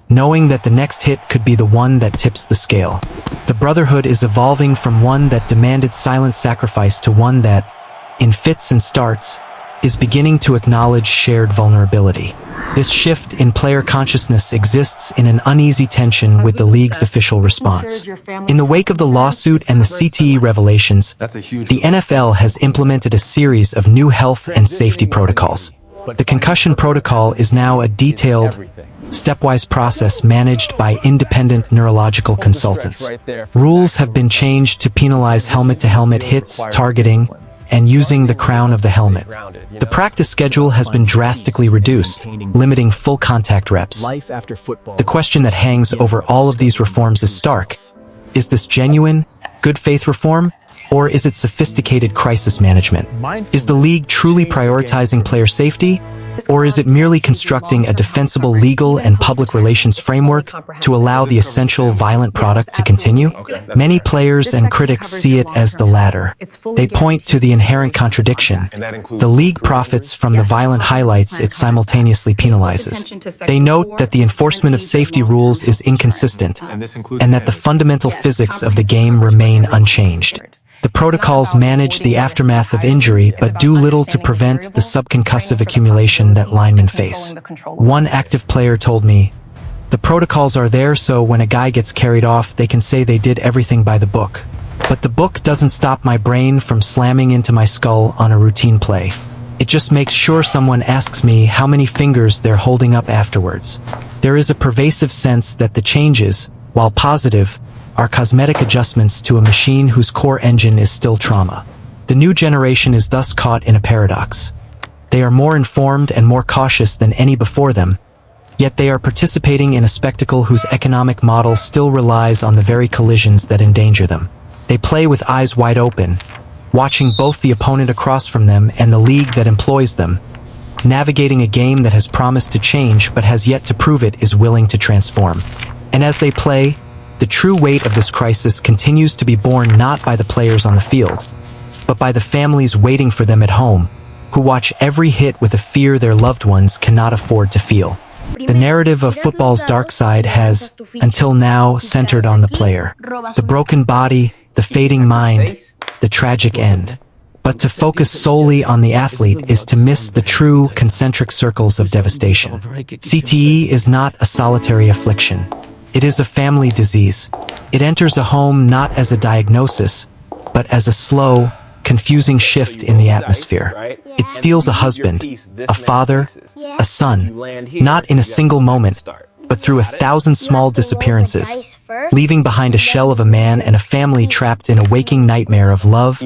knowing that the next hit could be the one that tips the scale. The brotherhood is evolving from one that demanded silent sacrifice to one that, in fits and starts, is beginning to acknowledge shared vulnerability. This shift in player consciousness exists in an uneasy tension with the league's official response. In the wake of the lawsuit and the CTE revelations, the NFL has implemented a series of new health and safety protocols. The concussion protocol is now a detailed, stepwise process managed by independent neurological consultants. Rules have been changed to penalize helmet-to-helmet hits, targeting, and using the crown of the helmet. The practice schedule has been drastically reduced, limiting full contact reps. The question that hangs over all of these reforms is stark. Is this genuine, good faith reform, or is it sophisticated crisis management? Is the league truly prioritizing player safety, or is it merely constructing a defensible legal and public relations framework to allow the essential violent product to continue? Many players and critics see it as the latter. They point to the inherent contradiction. The league profits from the violent highlights it simultaneously penalizes. They note that the enforcement of safety rules is inconsistent, and that the fundamental physics of the game remain unchanged. The protocols manage the aftermath of injury but do little to prevent the subconcussive accumulation that linemen face. One active player told me, "The protocols are there so when a guy gets carried off they can say they did everything by the book. But the book doesn't stop my brain from slamming into my skull on a routine play. It just makes sure someone asks me how many fingers they're holding up afterwards." There is a pervasive sense that the changes, while positive, are cosmetic adjustments to a machine whose core engine is still trauma. The new generation is thus caught in a paradox. They are more informed and more cautious than any before them, yet they are participating in a spectacle whose economic model still relies on the very collisions that endanger them. They play with eyes wide open, watching both the opponent across from them and the league that employs them, navigating a game that has promised to change but has yet to prove it is willing to transform. And as they play, the true weight of this crisis continues to be borne not by the players on the field, but by the families waiting for them at home, who watch every hit with a fear their loved ones cannot afford to feel. The narrative of football's dark side has, until now, centered on the player. The broken body, the fading mind, the tragic end. But to focus solely on the athlete is to miss the true concentric circles of devastation. CTE is not a solitary affliction. It is a family disease. It enters a home not as a diagnosis, but as a slow, confusing shift in the atmosphere. It steals a husband, a father, a son, not in a single moment, but through 1,000 small disappearances, leaving behind a shell of a man and a family trapped in a waking nightmare of love,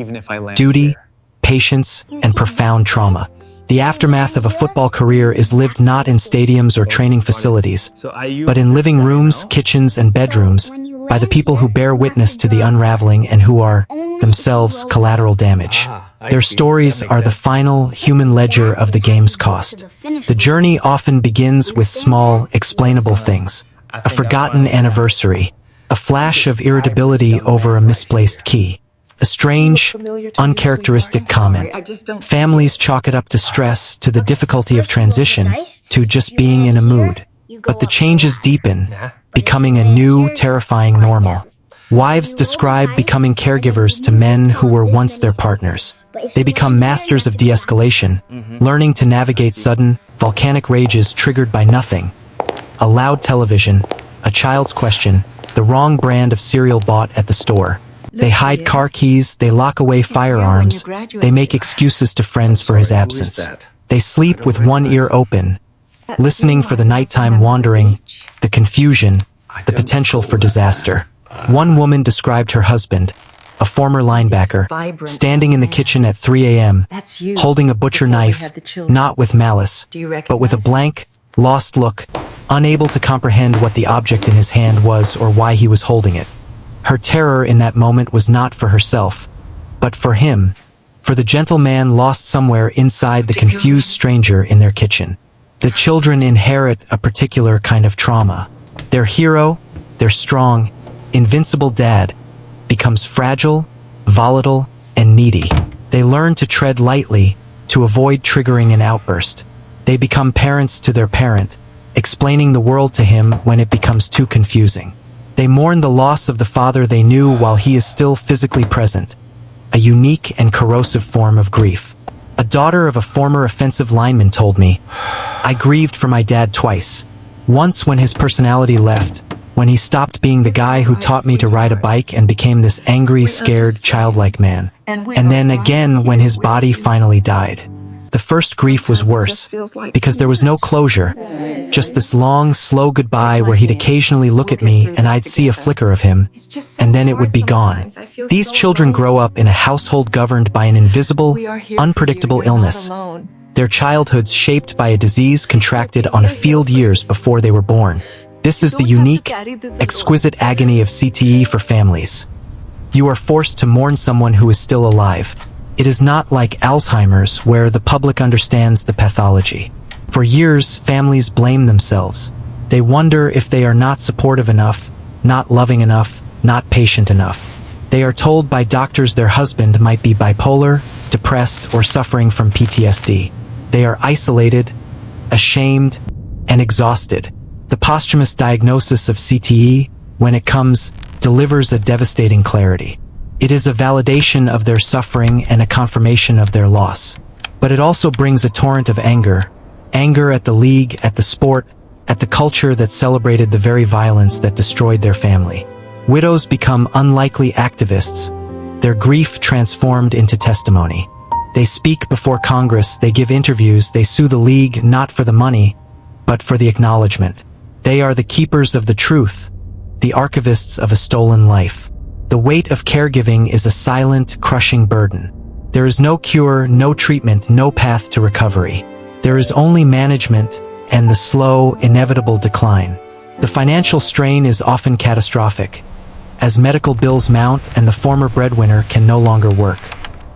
duty, patience, and profound trauma. The aftermath of a football career is lived not in stadiums or training facilities, but in living rooms, kitchens, and bedrooms, by the people who bear witness to the unraveling and who are, themselves, collateral damage. Their stories are the final human ledger of the game's cost. The journey often begins with small, explainable things. A forgotten anniversary, a flash of irritability over a misplaced key, a strange, uncharacteristic comment. Families chalk it up to stress, to the difficulty of transition, to just being in a mood. But the changes deepen, becoming a new, terrifying normal. Wives describe becoming caregivers to men who were once their partners. They become masters of de-escalation, learning to navigate sudden, volcanic rages triggered by nothing. A loud television, a child's question, the wrong brand of cereal bought at the store. They hide car keys, they lock away firearms, they make excuses to friends for his absence. They sleep with one ear open, listening for the nighttime wandering, the confusion, the potential for disaster. One woman described her husband, a former linebacker, standing in the kitchen at 3 a.m., holding a butcher knife, not with malice, but with a blank, lost look, unable to comprehend what the object in his hand was or why he was holding it. Her terror in that moment was not for herself, but for him, for the gentle man lost somewhere inside the confused stranger in their kitchen. The children inherit a particular kind of trauma. Their hero, their strong, invincible dad, becomes fragile, volatile, and needy. They learn to tread lightly, to avoid triggering an outburst. They become parents to their parent, explaining the world to him when it becomes too confusing. They mourn the loss of the father they knew while he is still physically present, a unique and corrosive form of grief. A daughter of a former offensive lineman told me, "I grieved for my dad twice. Once when his personality left, when he stopped being the guy who taught me to ride a bike and became this angry, scared, childlike man. And then again when his body finally died. The first grief was worse, because there was no closure, just this long, slow goodbye where he'd occasionally look at me and I'd see a flicker of him, and then it would be gone." These children grow up in a household governed by an invisible, unpredictable illness. Their childhoods shaped by a disease contracted on a field years before they were born. This is the unique, exquisite agony of CTE for families. You are forced to mourn someone who is still alive. It is not like Alzheimer's, where the public understands the pathology. For years, families blame themselves. They wonder if they are not supportive enough, not loving enough, not patient enough. They are told by doctors their husband might be bipolar, depressed, or suffering from PTSD. They are isolated, ashamed, and exhausted. The posthumous diagnosis of CTE, when it comes, delivers a devastating clarity. It is a validation of their suffering and a confirmation of their loss. But it also brings a torrent of anger. Anger at the league, at the sport, at the culture that celebrated the very violence that destroyed their family. Widows become unlikely activists, their grief transformed into testimony. They speak before Congress, they give interviews, they sue the league not for the money, but for the acknowledgement. They are the keepers of the truth, the archivists of a stolen life. The weight of caregiving is a silent, crushing burden. There is no cure, no treatment, no path to recovery. There is only management and the slow, inevitable decline. The financial strain is often catastrophic, as medical bills mount and the former breadwinner can no longer work.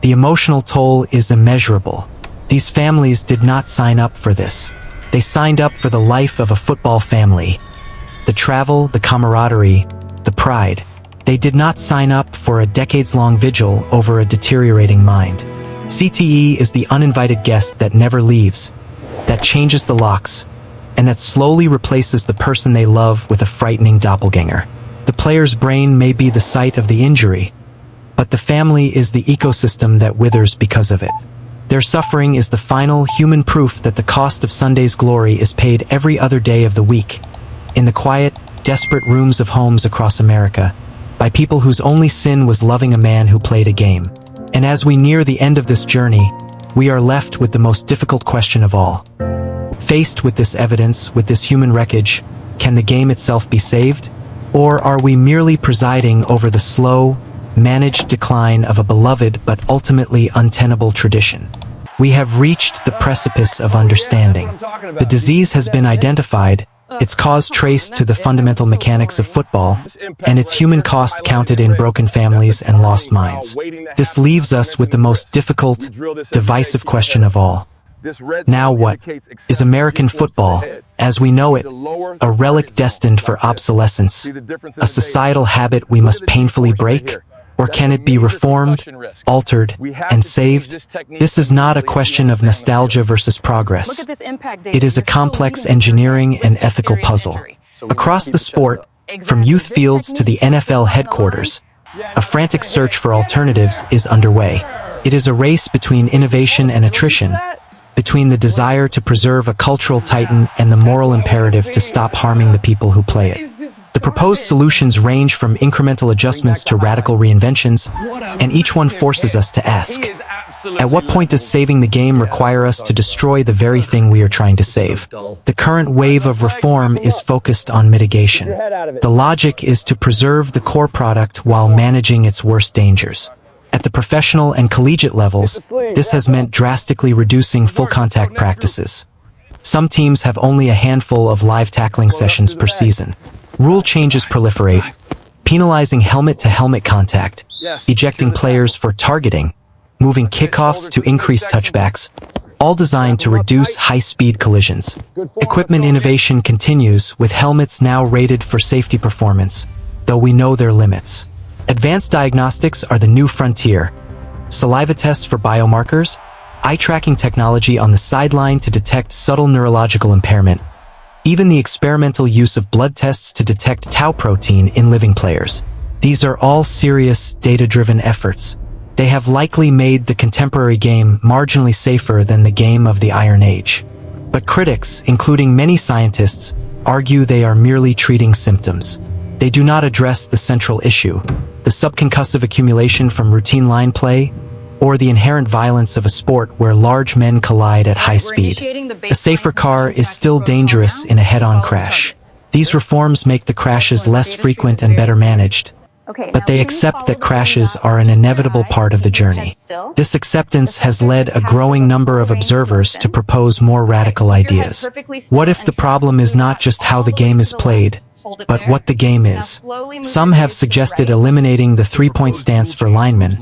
The emotional toll is immeasurable. These families did not sign up for this. They signed up for the life of a football family. The travel, the camaraderie, the pride. They did not sign up for a decades-long vigil over a deteriorating mind. CTE is the uninvited guest that never leaves, that changes the locks, and that slowly replaces the person they love with a frightening doppelganger. The player's brain may be the site of the injury, but the family is the ecosystem that withers because of it. Their suffering is the final human proof that the cost of Sunday's glory is paid every other day of the week, in the quiet, desperate rooms of homes across America, by people whose only sin was loving a man who played a game. And as we near the end of this journey, we are left with the most difficult question of all. Faced with this evidence, with this human wreckage, can the game itself be saved? Or are we merely presiding over the slow, managed decline of a beloved but ultimately untenable tradition? We have reached the precipice of understanding. The disease has been identified, its cause traced to the fundamental mechanics of football, and its human cost counted in broken families and lost minds. This leaves us with the most difficult, divisive question of all. Now what? Is American football, as we know it, a relic destined for obsolescence, a societal habit we must painfully break? Or can it be reformed, altered, and saved? This is not a question of nostalgia versus progress. It is a complex engineering and ethical puzzle. Across the sport, from youth fields to the NFL headquarters, a frantic search for alternatives is underway. It is a race between innovation and attrition, between the desire to preserve a cultural titan and the moral imperative to stop harming the people who play it. The proposed solutions range from incremental adjustments to radical reinventions, and each one forces us to ask, at what point does saving the game require us to destroy the very thing we are trying to save? The current wave of reform is focused on mitigation. The logic is to preserve the core product while managing its worst dangers. At the professional and collegiate levels, this has meant drastically reducing full-contact practices. Some teams have only a handful of live tackling sessions per season. Rule changes proliferate, penalizing helmet-to-helmet contact, ejecting players for targeting, moving kickoffs to increase touchbacks, all designed to reduce high-speed collisions. Equipment innovation continues, with helmets now rated for safety performance, though we know their limits. Advanced diagnostics are the new frontier. Saliva tests for biomarkers, eye-tracking technology on the sideline to detect subtle neurological impairment, even the experimental use of blood tests to detect tau protein in living players. These are all serious, data-driven efforts. They have likely made the contemporary game marginally safer than the game of the Iron Age. But critics, including many scientists, argue they are merely treating symptoms. They do not address the central issue, the subconcussive accumulation from routine line play, or the inherent violence of a sport where large men collide at high speed. A safer car is still dangerous in a head-on crash. These reforms make the crashes less frequent and better managed, but they accept that crashes are an inevitable part of the journey. This acceptance has led a growing number of observers to propose more radical ideas. What if the problem is not just how the game is played, but what the game is? Some have suggested eliminating the three-point stance for linemen,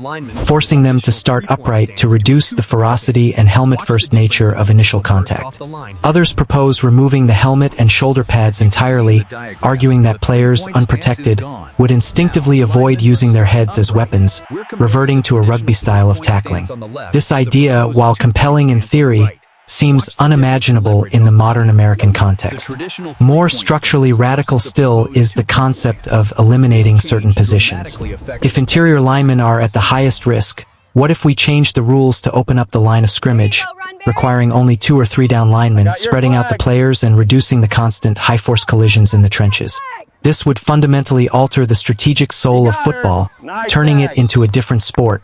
forcing them to start upright to reduce the ferocity and helmet-first nature of initial contact. Others propose removing the helmet and shoulder pads entirely, arguing that players, unprotected, would instinctively avoid using their heads as weapons, reverting to a rugby style of tackling. This idea, while compelling in theory, seems unimaginable in the modern American context. More structurally radical still is the concept of eliminating certain positions. If interior linemen are at the highest risk, what if we change the rules to open up the line of scrimmage, requiring only 2 or 3 down linemen, spreading out the players and reducing the constant high-force collisions in the trenches? This would fundamentally alter the strategic soul of football, turning it into a different sport,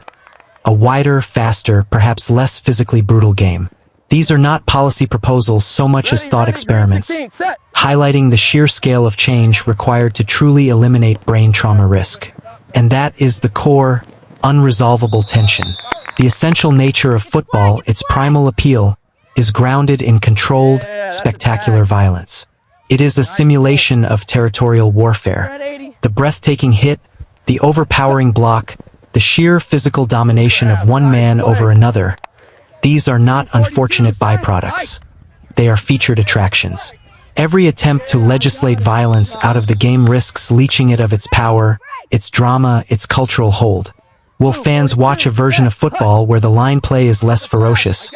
a wider, faster, perhaps less physically brutal game. These are not policy proposals so much as thought experiments, highlighting the sheer scale of change required to truly eliminate brain trauma risk. And that is the core, unresolvable tension. The essential nature of football, its primal appeal, is grounded in controlled, spectacular violence. It is a simulation of territorial warfare. The breathtaking hit, the overpowering block, the sheer physical domination of one man over another. These are not unfortunate byproducts. They are featured attractions. Every attempt to legislate violence out of the game risks leaching it of its power, its drama, its cultural hold. Will fans watch a version of football where the line play is less ferocious,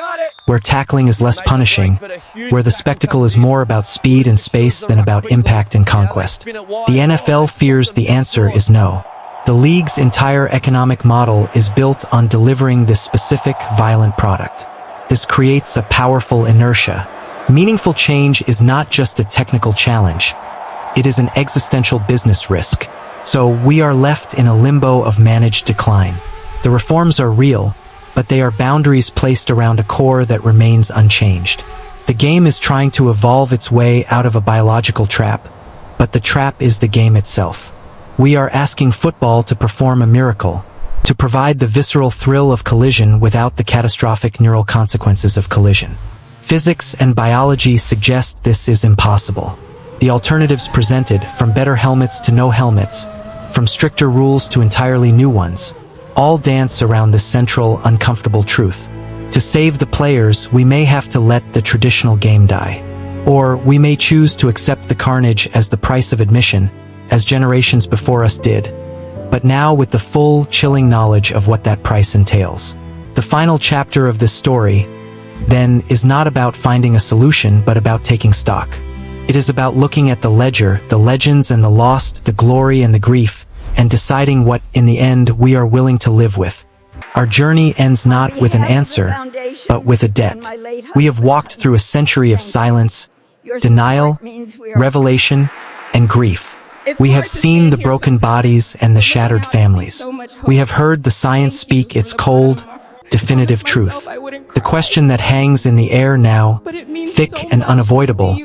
where tackling is less punishing, where the spectacle is more about speed and space than about impact and conquest? The NFL fears the answer is no. The league's entire economic model is built on delivering this specific, violent product. This creates a powerful inertia. Meaningful change is not just a technical challenge. It is an existential business risk. So we are left in a limbo of managed decline. The reforms are real, but they are boundaries placed around a core that remains unchanged. The game is trying to evolve its way out of a biological trap, but the trap is the game itself. We are asking football to perform a miracle, to provide the visceral thrill of collision without the catastrophic neural consequences of collision. Physics and biology suggest this is impossible. The alternatives presented, from better helmets to no helmets, from stricter rules to entirely new ones, all dance around this central, uncomfortable truth. To save the players, we may have to let the traditional game die. Or we may choose to accept the carnage as the price of admission, as generations before us did, but now with the full, chilling knowledge of what that price entails. The final chapter of this story, then, is not about finding a solution, but about taking stock. It is about looking at the ledger, the legends and the lost, the glory and the grief, and deciding what, in the end, we are willing to live with. Our journey ends not with an answer, but with a debt. We have walked through a century of silence, denial, revelation, and grief. We have seen the broken bodies and the shattered families. We have heard the science speak its cold, definitive truth. The question that hangs in the air now, thick and unavoidable,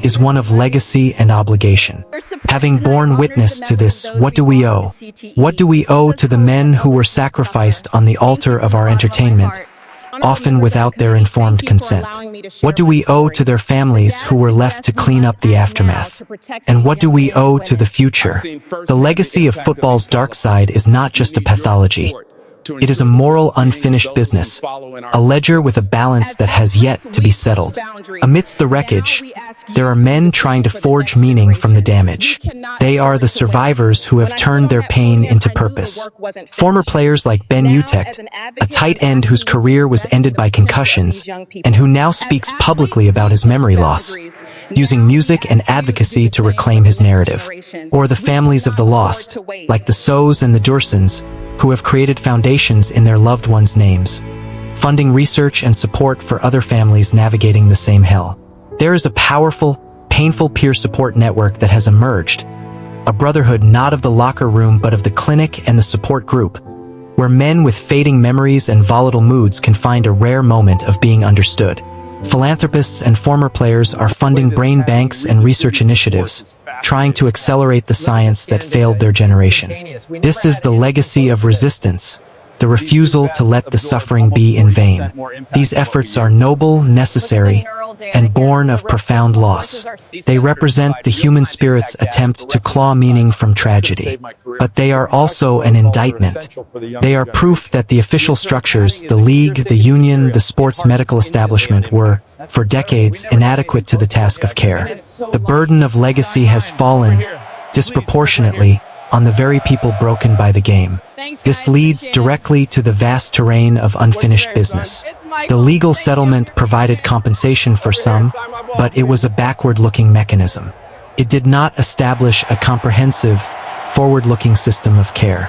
is one of legacy and obligation. Having borne witness to this, what do we owe? What do we owe to the men who were sacrificed on the altar of our entertainment, often without their informed consent? What do we owe to their families who were left to clean up the aftermath? And what do we owe to the future? The legacy of football's Darkside is not just a pathology. It is a moral unfinished business, a ledger with a balance that has yet to be settled. Amidst the wreckage, there are men trying to forge meaning from the damage. They are the survivors who have turned their pain into purpose. Former players like Ben Utect, a tight end whose career was ended by concussions, and who now speaks publicly about his memory loss, using music and advocacy to reclaim his narrative. Or the families of the lost, like the Sows and the Dursons, who have created foundations in their loved ones' names, funding research and support for other families navigating the same hell. There is a powerful, painful peer support network that has emerged, a brotherhood not of the locker room but of the clinic and the support group, where men with fading memories and volatile moods can find a rare moment of being understood. Philanthropists and former players are funding brain banks and research initiatives, trying to accelerate the science that failed their generation. This is the legacy of resistance, the refusal to let the suffering be in vain. These efforts are noble, necessary, and born of profound loss. They represent the human spirit's attempt to claw meaning from tragedy. But they are also an indictment. They are proof that the official structures, the league, the union, the sports medical establishment were, for decades, inadequate to the task of care. The burden of legacy has fallen, disproportionately, on the very people broken by the game. This leads directly to the vast terrain of unfinished business. The legal settlement provided compensation for some, but it was a backward-looking mechanism. It did not establish a comprehensive, forward-looking system of care.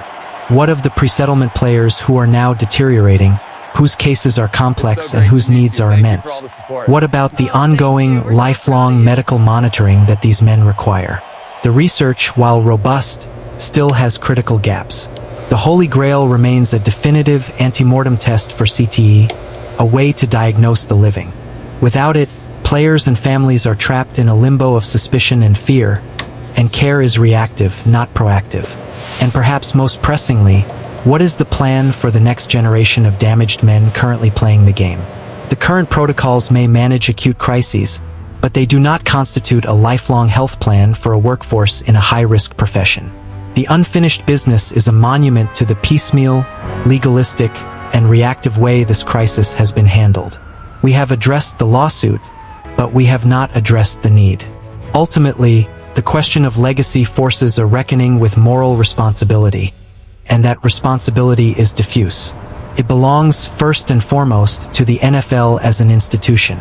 What of the pre-settlement players who are now deteriorating, whose cases are complex and whose needs are immense? What about the ongoing, lifelong medical monitoring that these men require? The research, while robust, still has critical gaps. The Holy Grail remains a definitive ante-mortem test for CTE, a way to diagnose the living. Without it, players and families are trapped in a limbo of suspicion and fear, and care is reactive, not proactive. And perhaps most pressingly, what is the plan for the next generation of damaged men currently playing the game? The current protocols may manage acute crises, but they do not constitute a lifelong health plan for a workforce in a high-risk profession. The unfinished business is a monument to the piecemeal, legalistic, and reactive way this crisis has been handled. We have addressed the lawsuit, but we have not addressed the need. Ultimately, The question of legacy forces a reckoning with moral responsibility, and that responsibility is diffuse. It belongs first and foremost to the NFL as an institution.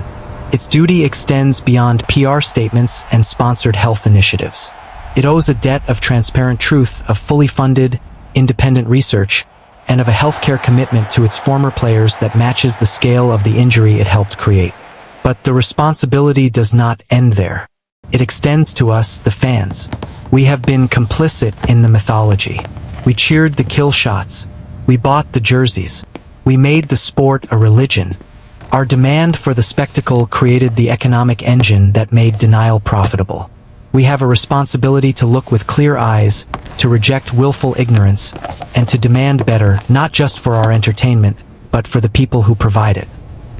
Its duty extends beyond PR statements and sponsored health initiatives. It owes a debt of transparent truth, of fully funded, independent research, and of a healthcare commitment to its former players that matches the scale of the injury it helped create. But the responsibility does not end there. It extends to us, the fans. We have been complicit in the mythology. We cheered the kill shots. We bought the jerseys. We made the sport a religion. Our demand for the spectacle created the economic engine that made denial profitable. We have a responsibility to look with clear eyes, to reject willful ignorance, and to demand better, not just for our entertainment, but for the people who provide it.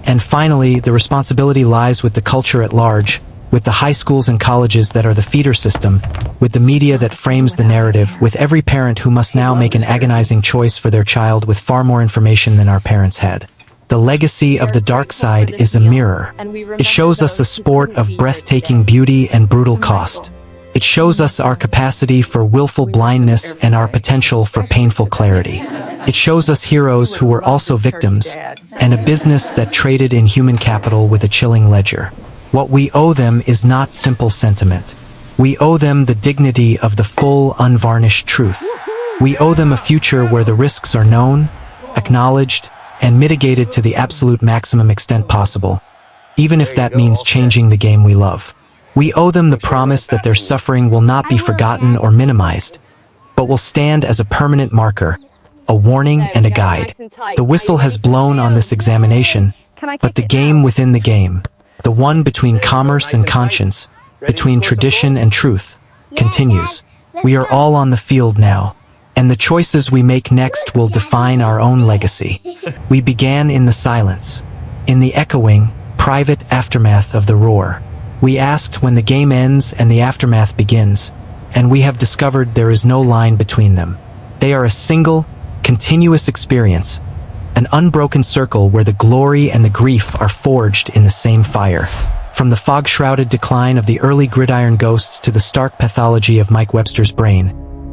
And finally, the responsibility lies with the culture at large, with the high schools and colleges that are the feeder system, with the media that frames the narrative, with every parent who must now make an agonizing choice for their child with far more information than our parents had. The legacy of the Darkside is a mirror. It shows us a sport of breathtaking beauty and brutal cost. It shows us our capacity for willful blindness and our potential for painful clarity. It shows us heroes who were also victims, and a business that traded in human capital with a chilling ledger. What we owe them is not simple sentiment. We owe them the dignity of the full, unvarnished truth. We owe them a future where the risks are known, acknowledged, and mitigated to the absolute maximum extent possible, even if that means changing the game we love. We owe them the promise that their suffering will not be forgotten or minimized, but will stand as a permanent marker, a warning and a guide. The whistle has blown on this examination, but the game within the game, the one between commerce and conscience, between tradition and truth, continues. We are all on the field now, and the choices we make next will define our own legacy. We began in the silence, in the echoing, private aftermath of the roar. We asked when the game ends and the aftermath begins, and we have discovered there is no line between them. They are a single, continuous experience, an unbroken circle where the glory and the grief are forged in the same fire. From the fog-shrouded decline of the early Gridiron ghosts to the stark pathology of Mike Webster's brain,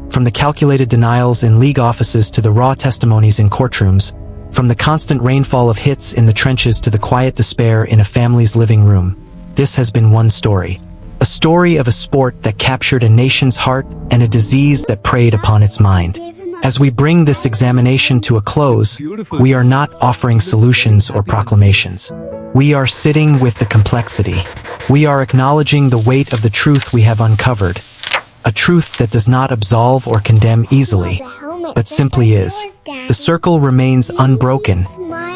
from the calculated denials in league offices to the raw testimonies in courtrooms, from the constant rainfall of hits in the trenches to the quiet despair in a family's living room, this has been one story. A story of a sport that captured a nation's heart and a disease that preyed upon its mind. As we bring this examination to a close, we are not offering solutions or proclamations. We are sitting with the complexity. We are acknowledging the weight of the truth we have uncovered. A truth that does not absolve or condemn easily, but simply is. The circle remains unbroken,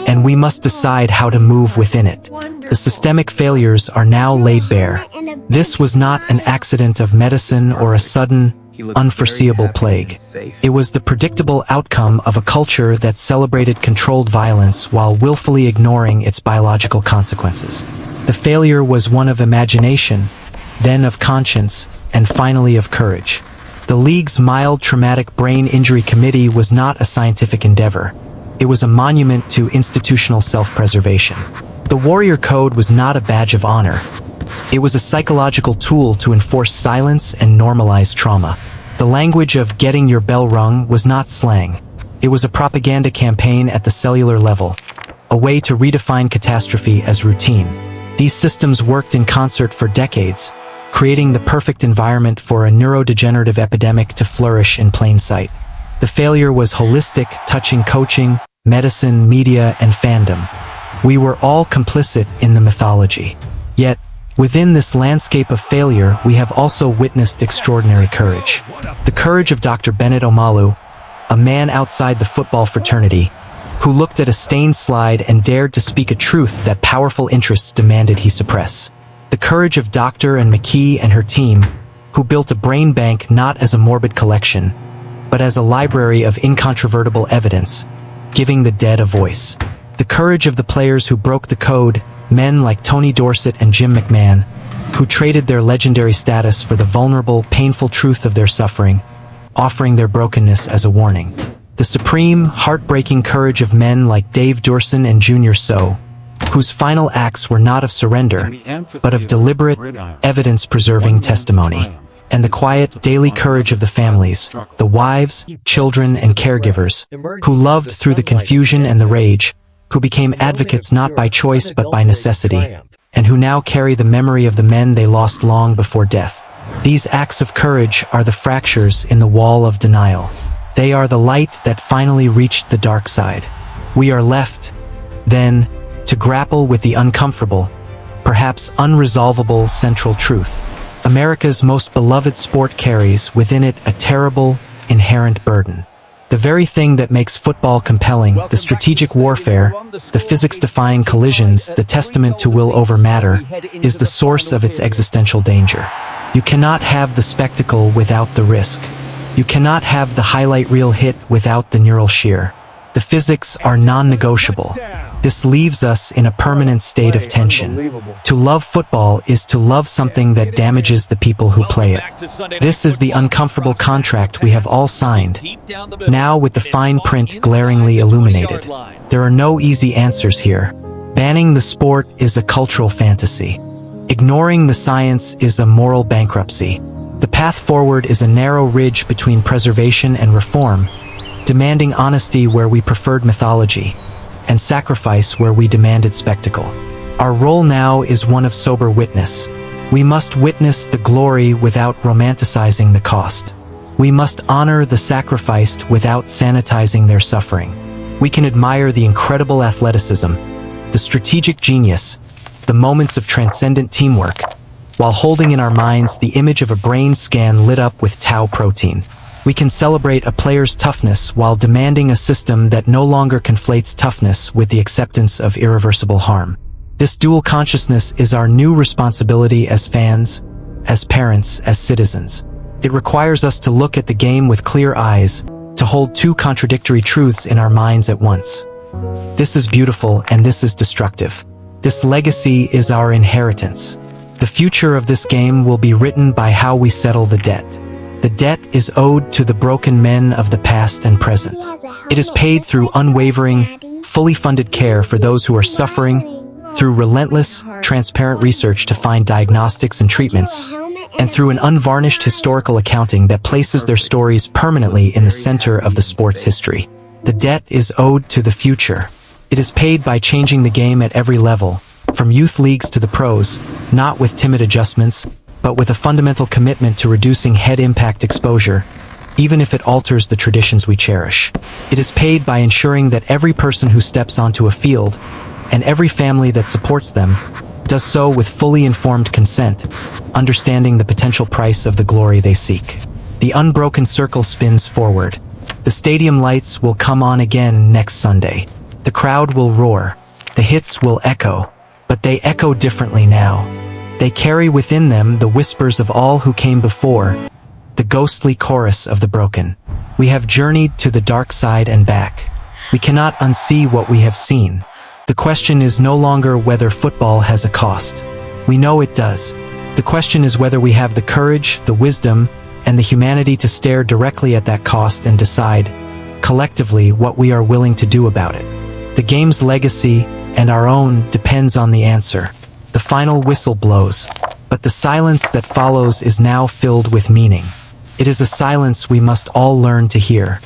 and we must decide how to move within it. The systemic failures are now laid bare. This was not an accident of medicine or a sudden, unforeseeable plague. It was the predictable outcome of a culture that celebrated controlled violence while willfully ignoring its biological consequences. The failure was one of imagination, then of conscience, and finally of courage. The League's mild traumatic brain injury committee was not a scientific endeavor. It was a monument to institutional self-preservation. The Warrior Code was not a badge of honor. It was a psychological tool to enforce silence and normalize trauma. The language of getting your bell rung was not slang. It was a propaganda campaign at the cellular level, a way to redefine catastrophe as routine. These systems worked in concert for decades, creating the perfect environment for a neurodegenerative epidemic to flourish in plain sight. The failure was holistic, touching coaching, medicine, media, and fandom. We were all complicit in the mythology. Yet, within this landscape of failure, we have also witnessed extraordinary courage. The courage of Dr. Bennett Omalu, a man outside the football fraternity, who looked at a stained slide and dared to speak a truth that powerful interests demanded he suppress. The courage of Dr. and McKee and her team, who built a brain bank not as a morbid collection, but as a library of incontrovertible evidence, giving the dead a voice. The courage of the players who broke the code, men like Tony Dorsett and Jim McMahon, who traded their legendary status for the vulnerable, painful truth of their suffering, offering their brokenness as a warning. The supreme, heartbreaking courage of men like Dave Durson and Junior So, whose final acts were not of surrender, but of deliberate, evidence-preserving testimony. and the quiet, daily courage of the families, the wives, children, and caregivers, who loved through the confusion and the rage, who became advocates not by choice but by necessity, and who now carry the memory of the men they lost long before death. These acts of courage are the fractures in the wall of denial. They are the light that finally reached the dark side. We are left, then, to grapple with the uncomfortable, perhaps unresolvable central truth. America's most beloved sport carries within it a terrible, inherent burden. The very thing that makes football compelling, the strategic warfare, the physics-defying collisions, the testament to will over matter, is the source of its existential danger. You cannot have the spectacle without the risk. You cannot have the highlight reel hit without the neural shear. The physics are non-negotiable. This leaves us in a permanent state of tension. To love football is to love something that damages the people who play it. This is the uncomfortable contract we have all signed, now with the fine print glaringly illuminated. There are no easy answers here. Banning the sport is a cultural fantasy. Ignoring the science is a moral bankruptcy. The path forward is a narrow ridge between preservation and reform, demanding honesty where we preferred mythology, and sacrifice where we demanded spectacle. Our role now is one of sober witness. We must witness the glory without romanticizing the cost. We must honor the sacrificed without sanitizing their suffering. We can admire the incredible athleticism, the strategic genius, the moments of transcendent teamwork, while holding in our minds the image of a brain scan lit up with tau protein. We can celebrate a player's toughness while demanding a system that no longer conflates toughness with the acceptance of irreversible harm. This dual consciousness is our new responsibility as fans, as parents, as citizens. It requires us to look at the game with clear eyes, to hold two contradictory truths in our minds at once. This is beautiful and this is destructive. This legacy is our inheritance. The future of this game will be written by how we settle the debt. The debt is owed to the broken men of the past and present. It is paid through unwavering, fully funded care for those who are suffering, through relentless, transparent research to find diagnostics and treatments, and through an unvarnished historical accounting that places their stories permanently in the center of the sport's history. The debt is owed to the future. It is paid by changing the game at every level, from youth leagues to the pros, not with timid adjustments, but with a fundamental commitment to reducing head impact exposure, even if it alters the traditions we cherish. It is paid by ensuring that every person who steps onto a field, and every family that supports them, does so with fully informed consent, understanding the potential price of the glory they seek. The Unbroken Circle spins forward. The stadium lights will come on again next Sunday. The crowd will roar. The hits will echo. But they echo differently now. They carry within them the whispers of all who came before, the ghostly chorus of the broken. We have journeyed to the dark side and back. We cannot unsee what we have seen. The question is no longer whether football has a cost. We know it does. The question is whether we have the courage, the wisdom, and the humanity to stare directly at that cost and decide, collectively, what we are willing to do about it. The game's legacy, and our own, depends on the answer. The final whistle blows, but the silence that follows is now filled with meaning. It is a silence we must all learn to hear.